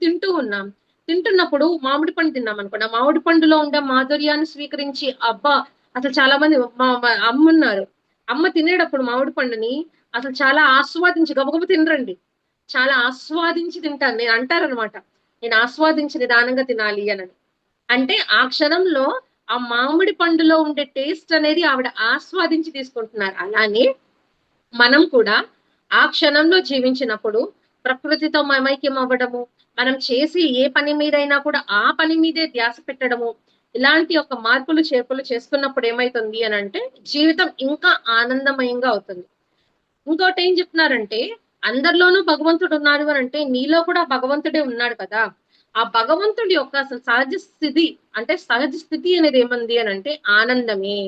తింటున్నప్పుడు మామిడి పండు తిన్నాం అనుకోండి, ఆ మామిడి పండులో ఉండే మాధుర్యాన్ని స్వీకరించి అబ్బా, అసలు చాలా మంది మా అమ్మ ఉన్నారు. అమ్మ తినేటప్పుడు మామిడి పండుని అసలు చాలా ఆస్వాదించి గబగబ తినరండి. చాలా ఆస్వాదించి తింటాను నేను అంటారనమాట. నేను ఆస్వాదించి నిదానంగా తినాలి అని. అంటే ఆ క్షణంలో ఆ మామిడి పండులో ఉండే టేస్ట్ అనేది ఆవిడ ఆస్వాదించి తీసుకుంటున్నారు. అలానే మనం కూడా ఆ క్షణంలో జీవించినప్పుడు ప్రకృతితో మమైక్యం అవ్వడము, మనం చేసి ఏ పని మీదైనా కూడా ఆ పని మీదే ధ్యాస పెట్టడము, ఇలాంటి ఒక మార్పులు చేర్పులు చేసుకున్నప్పుడు ఏమైతుంది అని అంటే, జీవితం ఇంకా ఆనందమయంగా అవుతుంది. ఇంకోటి ఏం చెప్తున్నారంటే, అందరిలోనూ భగవంతుడు ఉన్నారు అని అంటే నీలో కూడా భగవంతుడే ఉన్నాడు కదా. ఆ భగవంతుడి యొక్క అసలు సహజ స్థితి అనేది ఏమంది అని అంటే ఆనందమే.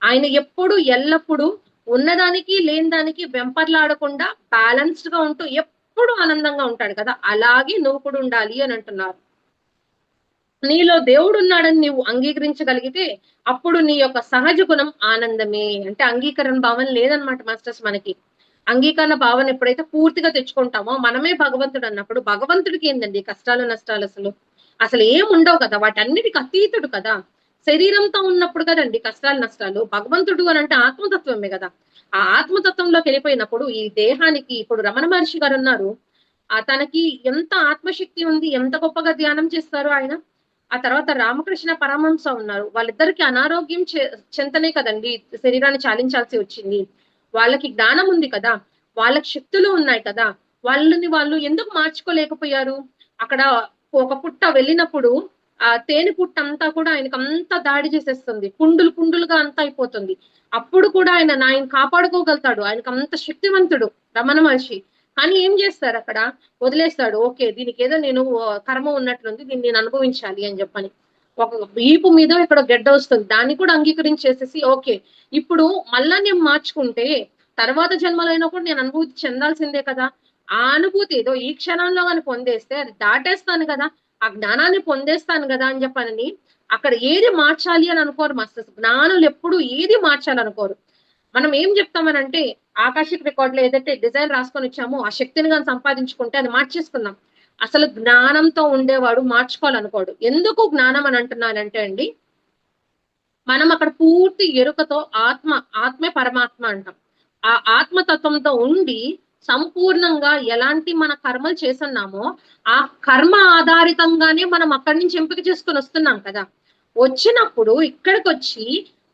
ఆయన ఎప్పుడు ఎల్లప్పుడూ ఉన్నదానికి లేని దానికి వెంపర్లాడకుండా బ్యాలెన్స్డ్ గా ఉంటూ ఎప్పుడు ఆనందంగా ఉంటాడు కదా. అలాగే నువ్వు కూడా ఉండాలి అని అంటున్నారు. నీలో దేవుడు ఉన్నాడని నీవు అంగీకరించగలిగితే అప్పుడు నీ యొక్క సహజ గుణం ఆనందమే. అంటే అంగీకరణ భావన లేదనమాట మాస్టర్స్ మనకి. అంగీకరణ భావన ఎప్పుడైతే పూర్తిగా తెచ్చుకుంటామో మనమే భగవంతుడు అన్నప్పుడు, భగవంతుడికి ఏందండి కష్టాలు నష్టాలు అసలు ఏం ఉండవు కదా. వాటన్నిటికి అతీతుడు కదా. శరీరంతో ఉన్నప్పుడు కదండి కష్టాలు నష్టాలు. భగవంతుడు అని అంటే ఆత్మతత్వమే కదా. ఆ ఆత్మతత్వంలోకి వెళ్ళిపోయినప్పుడు ఈ దేహానికి, ఇప్పుడు రమణ మహర్షి గారు ఉన్నారు, తనకి ఎంత ఆత్మశక్తి ఉంది, ఎంత గొప్పగా ధ్యానం చేస్తారు ఆయన. ఆ తర్వాత రామకృష్ణ పరమహంస ఉన్నారు. వాళ్ళిద్దరికి అనారోగ్యం చెంతనే కదండి శరీరాన్ని చాలించాల్సి వచ్చింది. వాళ్ళకి జ్ఞానం ఉంది కదా, వాళ్ళకి శక్తులు ఉన్నాయి కదా, వాళ్ళు ఎందుకు మార్చుకోలేకపోయారు. అక్కడ ఒక పుట్ట వెళ్ళినప్పుడు ఆ తేనె పుట్ట అంతా కూడా ఆయనకు అంతా దాడి చేసేస్తుంది, పుండులు పుండులుగా అంతా అయిపోతుంది. అప్పుడు కూడా ఆయన కాపాడుకోగలుగుతాడు. ఆయనకు అంత శక్తివంతుడు రమణ మహర్షి. కానీ ఏం చేస్తారు అక్కడ, వదిలేస్తాడు. ఓకే, దీనికి ఏదో నేను కర్మ ఉన్నట్లుంది, దీన్ని నేను అనుభవించాలి అని చెప్పని. ఒక వీపు మీద ఇక్కడ గెడ్డ వస్తుంది, దాన్ని కూడా అంగీకరించేసేసి ఓకే ఇప్పుడు మళ్ళా నేను మార్చుకుంటే తర్వాత జన్మలో అయినా కూడా నేను అనుభూతి చెందాల్సిందే కదా, ఆ అనుభూతి ఏదో ఈ క్షణంలో కానీ పొందేస్తే అది దాటేస్తాను కదా, ఆ జ్ఞానాన్ని పొందేస్తాను కదా అని చెప్పని అక్కడ ఏది మార్చాలి అని అనుకోరు మాస్టర్స్. జ్ఞానులు ఎప్పుడు ఏది మార్చాలనుకోరు. మనం ఏం చెప్తామనంటే ఆకాశిక్ రికార్డులో ఏదైతే డిజైన్ రాసుకొని ఇచ్చామో ఆ శక్తిని కానీ సంపాదించుకుంటే అది మార్చేసుకుందాం. అసలు జ్ఞానంతో ఉండేవాడు మార్చుకోవాలనుకోడు. ఎందుకు జ్ఞానం అని అంటున్నానంటే అండి, మనం అక్కడ పూర్తి ఎరుకతో ఆత్మే పరమాత్మ అంటాం. ఆ ఆత్మతత్వంతో ఉండి సంపూర్ణంగా ఎలాంటి మన కర్మలు చేస్తున్నామో ఆ కర్మ ఆధారితంగానే మనం అక్కడి నుంచి ఎంపిక చేసుకొని వస్తున్నాం కదా. వచ్చినప్పుడు ఇక్కడికి వచ్చి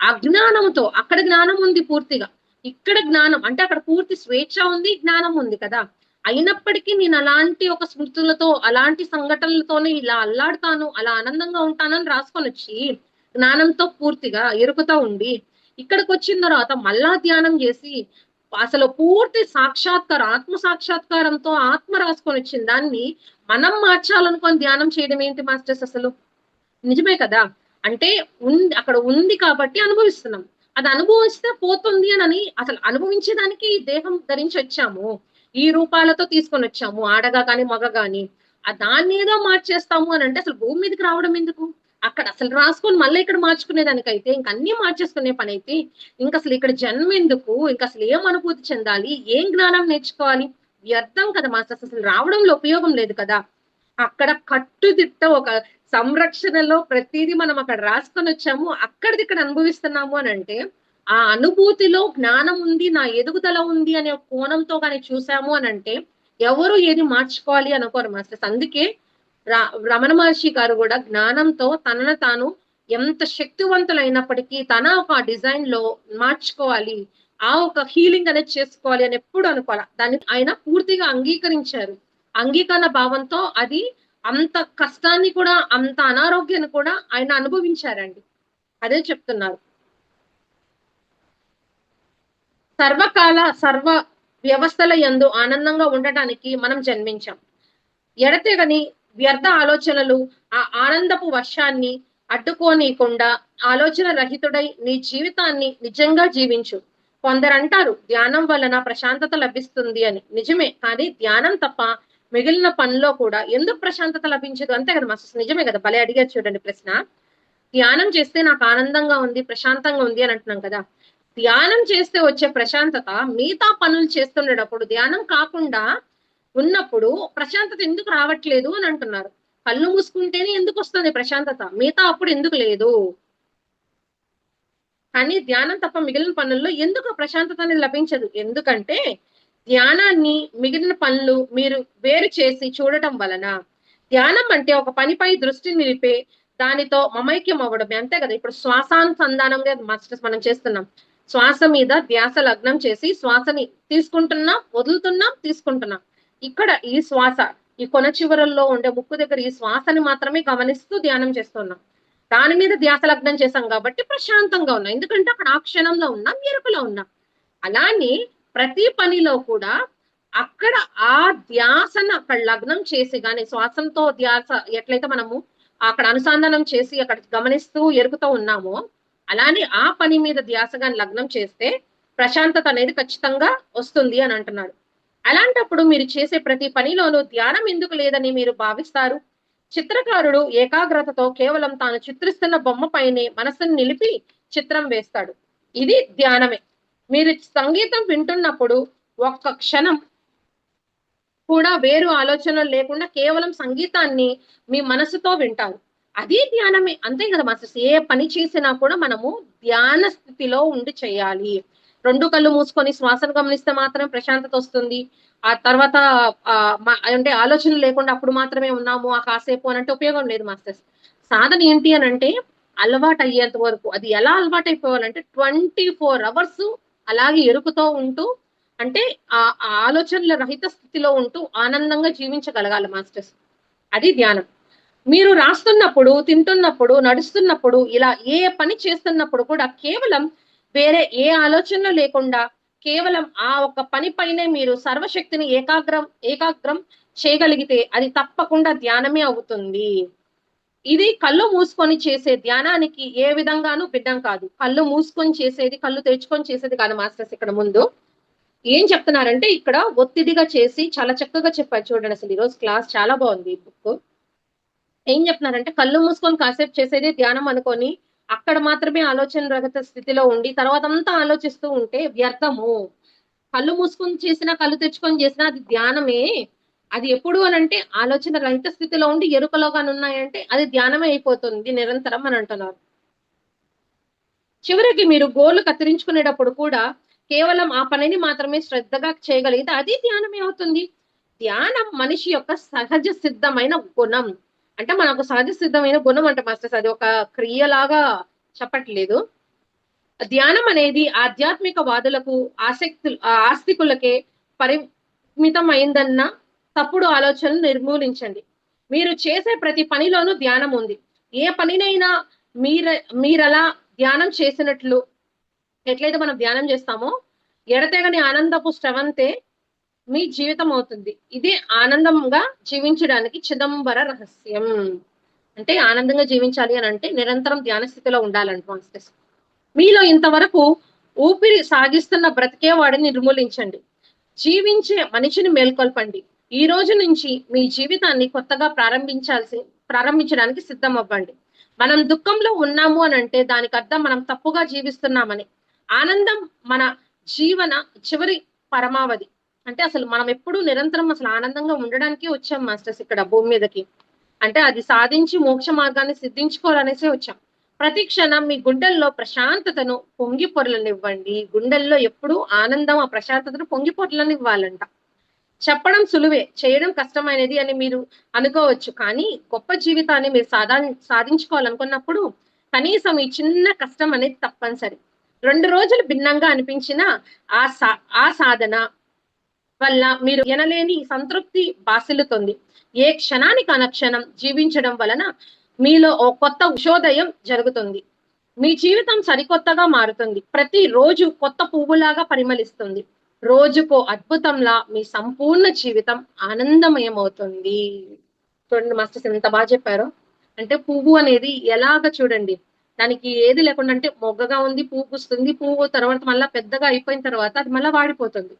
అజ్ఞానంతో, అక్కడ జ్ఞానం ఉంది పూర్తిగా, ఇక్కడ జ్ఞానం అంటే అక్కడ పూర్తి స్వేచ్ఛ ఉంది, జ్ఞానం ఉంది కదా. అయినప్పటికీ నేను అలాంటి ఒక స్మృతులతో అలాంటి సంఘటనలతోనే ఇలా అల్లాడుతాను, అలా ఆనందంగా ఉంటానని రాసుకొని వచ్చి జ్ఞానంతో పూర్తిగా ఎరుకుతా ఉండి ఇక్కడికి వచ్చిన తర్వాత మళ్ళా ధ్యానం చేసి అసలు పూర్తి ఆత్మ సాక్షాత్కారంతో ఆత్మ రాసుకొని వచ్చిన దాన్ని మనం మార్చాలనుకొని ధ్యానం చేయడం ఏంటి మాస్టర్స్ అసలు? నిజమే కదా. అంటే ఉంది, అక్కడ ఉంది కాబట్టి అనుభవిస్తున్నాం. అది అనుభవిస్తే పోతుంది అని అసలు అనుభవించేదానికి ఈ దేహం ధరించి వచ్చాము, ఈ రూపాలతో తీసుకొని వచ్చాము, ఆడగా కానీ మగ గాని. ఆ దాన్ని ఏదో మార్చేస్తాము అని అంటే అసలు భూమి మీదకి రావడం ఎందుకు? అక్కడ అసలు రాసుకొని మళ్ళీ ఇక్కడ మార్చుకునే దానికైతే ఇంక అన్ని మార్చేసుకునే పని అయితే ఇంక అసలు ఇక్కడ జన్మ ఎందుకు? ఇంక అసలు ఏం అనుభూతి చెందాలి, ఏం జ్ఞానం నేర్చుకోవాలి? వ్యర్థం కదా మాస్టర్స్, అసలు రావడంలో ఉపయోగం లేదు కదా. అక్కడ కట్టుదిట్ట ఒక సంరక్షణలో ప్రతిదీ మనం అక్కడ రాసుకొని వచ్చాము, అక్కడిది ఇక్కడ అనుభవిస్తున్నాము అని అంటే ఆ అనుభూతిలో జ్ఞానం ఉంది, నా ఎదుగుదల ఉంది అనే కోణంతో కానీ చూసాము అని అంటే ఎవరు ఏది మార్చుకోవాలి అనుకోరు మాస్టర్స్. అందుకే రమణ మహర్షి గారు కూడా జ్ఞానంతో తనను తాను ఎంత శక్తివంతులైనప్పటికీ తన ఒక డిజైన్ లో మార్చుకోవాలి, ఆ ఒక హీలింగ్ అనేది చేసుకోవాలి అని ఎప్పుడు అనుకోవాలి. దాన్ని ఆయన పూర్తిగా అంగీకరించారు. అంగీకరణ భావంతో అది అంత కష్టాన్ని కూడా అంత అనారోగ్యాన్ని కూడా ఆయన అనుభవించారండి. అదే చెప్తున్నారు. సర్వకాల సర్వ వ్యవస్థల యందు ఆనందంగా ఉండటానికి మనం జన్మించాం. ఎడతెగని వ్యర్థ ఆలోచనలు ఆ ఆనందపు వర్షాన్ని అడ్డుకోనీయకుండా ఆలోచన రహితుడై నీ జీవితాన్ని నిజంగా జీవించు. కొందరంటారు ధ్యానం వలన ప్రశాంతత లభిస్తుంది అని. నిజమే, కానీ ధ్యానం తప్ప మిగిలిన పనిలో కూడా ఎందుకు ప్రశాంతత లభించదు? అంతే కదా మాస్టర్స్, నిజమే కదా. భలే అడిగారు చూడండి ప్రశ్న. ధ్యానం చేస్తే నాకు ఆనందంగా ఉంది, ప్రశాంతంగా ఉంది అని అంటున్నాం కదా. ధ్యానం చేస్తే వచ్చే ప్రశాంతత మిగతా పనులు చేస్తుండేటప్పుడు ధ్యానం కాకుండా ఉన్నప్పుడు ప్రశాంతత ఎందుకు రావట్లేదు అని అంటున్నారు. కళ్ళు మూసుకుంటేనే ఎందుకు వస్తుంది ప్రశాంతత, మిగతా అప్పుడు ఎందుకు లేదు? కానీ ధ్యానం తప్ప మిగిలిన పనుల్లో ఎందుకు ప్రశాంతత అనేది లభించదు? ఎందుకంటే ధ్యానాన్ని మిగిలిన పనులు మీరు వేరు చేసి చూడటం వలన, ధ్యానం అంటే ఒక పనిపై దృష్టిని నిలిపే దానితో మమైక్యం అవ్వడమే, అంతే కదా. ఇప్పుడు శ్వాసానుసంధానంగా మాస్టర్స్ మనం చేస్తున్నాం. శ్వాస మీద ధ్యాస లగ్నం చేసి శ్వాసని తీసుకుంటున్నాం, వదులుతున్నాం, తీసుకుంటున్నాం. ఇక్కడ ఈ శ్వాస ఈ కొన చివరల్లో ఉండే ముక్కు దగ్గర ఈ శ్వాసని మాత్రమే గమనిస్తూ ధ్యానం చేస్తున్నాం. దాని మీద ధ్యాస లగ్నం చేసాం కాబట్టి ప్రశాంతంగా ఉన్నాం, ఎందుకంటే అక్కడ ఆ క్షణంలో ఉన్నాం, ఎరుకలో ఉన్నాం. అలానే ప్రతి పనిలో కూడా అక్కడ ఆ ధ్యాసను అక్కడ లగ్నం చేసి గాని శ్వాసంతో ధ్యాస ఎట్లయితే మనము అక్కడ అనుసంధానం చేసి అక్కడ గమనిస్తూ ఎరుగుతూ ఉన్నామో అలానే ఆ పని మీద ధ్యాస గాని లగ్నం చేస్తే ప్రశాంతత అనేది ఖచ్చితంగా వస్తుంది అని అంటున్నాడు. అలాంటప్పుడు మీరు చేసే ప్రతి పనిలోనూ ధ్యానం ఎందుకు లేదని మీరు భావిస్తారు? చిత్రకారుడు ఏకాగ్రతతో కేవలం తాను చిత్రిస్తున్న బొమ్మ పైనే మనసును నిలిపి చిత్రం వేస్తాడు. ఇది ధ్యానమే. మీరు సంగీతం వింటున్నప్పుడు ఒక్క క్షణం కూడా వేరు ఆలోచనలు లేకుండా కేవలం సంగీతాన్ని మీ మనసుతో వింటారు. అది ధ్యానమే, అంతే కదా మాస్టర్స్. ఏ పని చేసినా కూడా మనము ధ్యాన స్థితిలో ఉండి చేయాలి. రెండు కళ్ళు మూసుకొని శ్వాసను గమనిస్తే మాత్రం ప్రశాంతత వస్తుంది. ఆ తర్వాత అంటే ఆలోచన లేకుండా అప్పుడు మాత్రమే ఉన్నాము ఆ కాసేపు అని అంటే ఉపయోగం లేదు మాస్టర్స్. సాధన ఏంటి అని అంటే అలవాటు అయ్యేంత వరకు. అది ఎలా అలవాటు అయిపోవాలంటే 24 hours అలాగే ఎరుకుతో ఉంటూ, అంటే ఆ ఆలోచనల రహిత స్థితిలో ఉంటూ ఆనందంగా జీవించగలగాలి మాస్టర్స్. అది ధ్యానం. మీరు రాస్తున్నప్పుడు, తింటున్నప్పుడు, నడుస్తున్నప్పుడు, ఇలా ఏ పని చేస్తున్నప్పుడు కూడా కేవలం వేరే ఏ ఆలోచనలు లేకుండా కేవలం ఆ ఒక్క పని పైనే మీరు సర్వశక్తిని ఏకాగ్రం చేయగలిగితే అది తప్పకుండా ధ్యానమే అవుతుంది. ఇది కళ్ళు మూసుకొని చేసే ధ్యానానికి ఏ విధంగానూ భిన్నం కాదు. కళ్ళు మూసుకొని చేసేది, కళ్ళు తెరుచుకొని చేసేది కాదు మాస్టర్స్ ఇక్కడ ముందు. ఏం చెప్తున్నారంటే ఇక్కడ ఒత్తిడిగా చేసి చాలా చక్కగా చెప్పారు చూడండి. అసలు ఈరోజు క్లాస్ చాలా బాగుంది ఈ బుక్. ఏం చెప్తున్నారంటే కళ్ళు మూసుకొని కాసేపు చేసేది ధ్యానం అనుకొని అక్కడ మాత్రమే ఆలోచన రహిత స్థితిలో ఉండి తర్వాత అంతా ఆలోచిస్తూ ఉంటే వ్యర్థము. కళ్ళు మూసుకొని చేసినా కళ్ళు తెచ్చుకొని చేసినా అది ధ్యానమే. అది ఎప్పుడు అనంటే ఆలోచన రహిత స్థితిలో ఉండి ఎరుకలోగానే ఉన్నాయంటే అది ధ్యానమే అయిపోతుంది నిరంతరం అని అంటున్నారు. చివరికి మీరు గోళ్లు కత్తిరించుకునేటప్పుడు కూడా కేవలం ఆ పనిని మాత్రమే శ్రద్ధగా చేయగలిగితే అది ధ్యానమే అవుతుంది. ధ్యానం మనిషి యొక్క సహజ సిద్ధమైన గుణం. అంటే మనకు సహజ సిద్ధమైన గుణం అంటే మాస్టర్స్ అది ఒక క్రియలాగా చెప్పట్లేదు. ధ్యానం అనేది ఆధ్యాత్మిక వాదులకు ఆస్తికులకే పరిమితమైందన్న తప్పుడు ఆలోచనలు నిర్మూలించండి. మీరు చేసే ప్రతి పనిలోనూ ధ్యానం ఉంది. ఏ పనినైనా మీరలా ధ్యానం చేసినట్లు ఎట్లయితే మనం ధ్యానం చేస్తామో ఎడతెగని ఆనందపు స్రవంతే మీ జీవితం అవుతుంది. ఇదే ఆనందంగా జీవించడానికి చిదంబర రహస్యం. అంటే ఆనందంగా జీవించాలి అని అంటే నిరంతరం ధ్యాన స్థితిలో ఉండాలంట మాస్టర్స్. మీలో ఇంతవరకు ఊపిరి సాగిస్తున్న బ్రతికే వాడిని నిర్మూలించండి. జీవించే మనిషిని మేల్కొల్పండి. ఈ రోజు నుంచి మీ జీవితాన్ని కొత్తగా ప్రారంభించడానికి సిద్ధం అవ్వండి. మనం దుఃఖంలో ఉన్నాము అని అంటే దానికి అర్థం మనం తప్పుగా జీవిస్తున్నామని. ఆనందం మన జీవన చివరి పరమావధి. అంటే అసలు మనం ఎప్పుడు నిరంతరం అసలు ఆనందంగా ఉండడానికి వచ్చాం మాస్టర్స్ ఇక్కడ భూమి మీదకి. అంటే అది సాధించి మోక్ష మార్గాన్ని సిద్ధించుకోవాలనేసి వచ్చాం. ప్రతి క్షణం మీ గుండెల్లో ప్రశాంతతను పొంగి పొరలనివ్వండి. గుండెల్లో ఎప్పుడు ఆనందం ఆ ప్రశాంతతను పొంగి పొరలనివ్వాలంట. చెప్పడం సులువే, చేయడం కష్టమైనది అని మీరు అనుకోవచ్చు. కానీ గొప్ప జీవితాన్ని మీరు సాధించుకోవాలనుకున్నప్పుడు కనీసం ఈ చిన్న కష్టం అనేది తప్పనిసరి. 2 రోజులు భిన్నంగా అనిపించిన ఆ సాధన వల్ల మీరు ఎనలేని సంతృప్తి బాసిల్లుతుంది. ఏ క్షణానికి అనుక్షణం జీవించడం వలన మీలో ఓ కొత్త ఉషోదయం జరుగుతుంది. మీ జీవితం సరికొత్తగా మారుతుంది. ప్రతి రోజు కొత్త పువ్వులాగా పరిమళిస్తుంది. రోజుకో అద్భుతంలా మీ సంపూర్ణ జీవితం ఆనందమయమవుతుంది. చూడండి మాస్టర్స్ ఎంత బాగా చెప్పారో. అంటే పువ్వు అనేది ఎలాగ చూడండి, దానికి ఏది లేకుండా అంటే మొగ్గగా ఉంది, పువ్వు పూస్తుంది, పువ్వు తర్వాత మళ్ళా పెద్దగా అయిపోయిన తర్వాత అది మళ్ళా వాడిపోతుంది.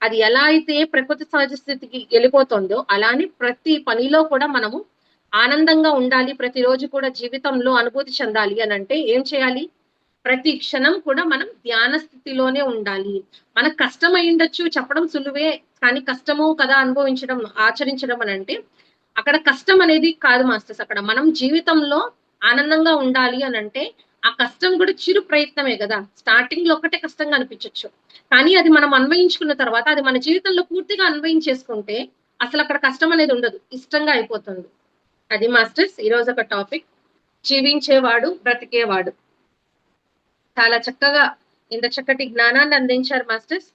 అది ఎలా అయితే ప్రకృతి సహజ స్థితికి వెళ్ళిపోతుందో అలానే ప్రతి పనిలో కూడా మనము ఆనందంగా ఉండాలి. ప్రతిరోజు కూడా జీవితంలో అనుభూతి చెందాలి అని అంటే ఏం చేయాలి? ప్రతి క్షణం కూడా మనం ధ్యాన స్థితిలోనే ఉండాలి. మనకు కష్టం అయ్యుండొచ్చు, చెప్పడం సులువే, కానీ కష్టము కదా అనుభవించడం, ఆచరించడం అని అంటే అక్కడ కష్టం అనేది కాదు మాస్టర్స్. అక్కడ మనం జీవితంలో ఆనందంగా ఉండాలి అని అంటే ఆ కష్టం కూడా చిరు ప్రయత్నమే కదా. స్టార్టింగ్ లో ఒక్కటే కష్టంగా అనిపించవచ్చు, కానీ అది మనం అన్వయించుకున్న తర్వాత అది మన జీవితంలో పూర్తిగా అన్వయించేసుకుంటే అసలు అక్కడ కష్టం అనేది ఉండదు, ఇష్టంగా అయిపోతుంది. అది మాస్టర్స్ ఈ రోజు ఒక టాపిక్, జీవించేవాడు బ్రతికేవాడు. చాలా చక్కగా ఇంత చక్కటి జ్ఞానాన్ని అందించారు మాస్టర్స్.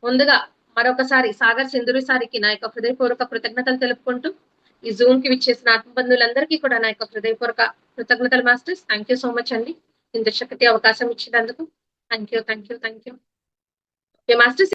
ముందుగా మరొకసారి సాగర్ సింధూరి సారికి నా యొక్క హృదయపూర్వక కృతజ్ఞతలు తెలుపుకుంటూ ఈ జూమ్ కి విచ్చేసిన ఆత్మబంధువులందరికీ కూడా నా యొక్క హృదయపూర్వక కృతజ్ఞతలు masters. Thank you so much అండి ఇంత చక్కటి అవకాశం ఇచ్చినందుకు. Thank you. Okay masters.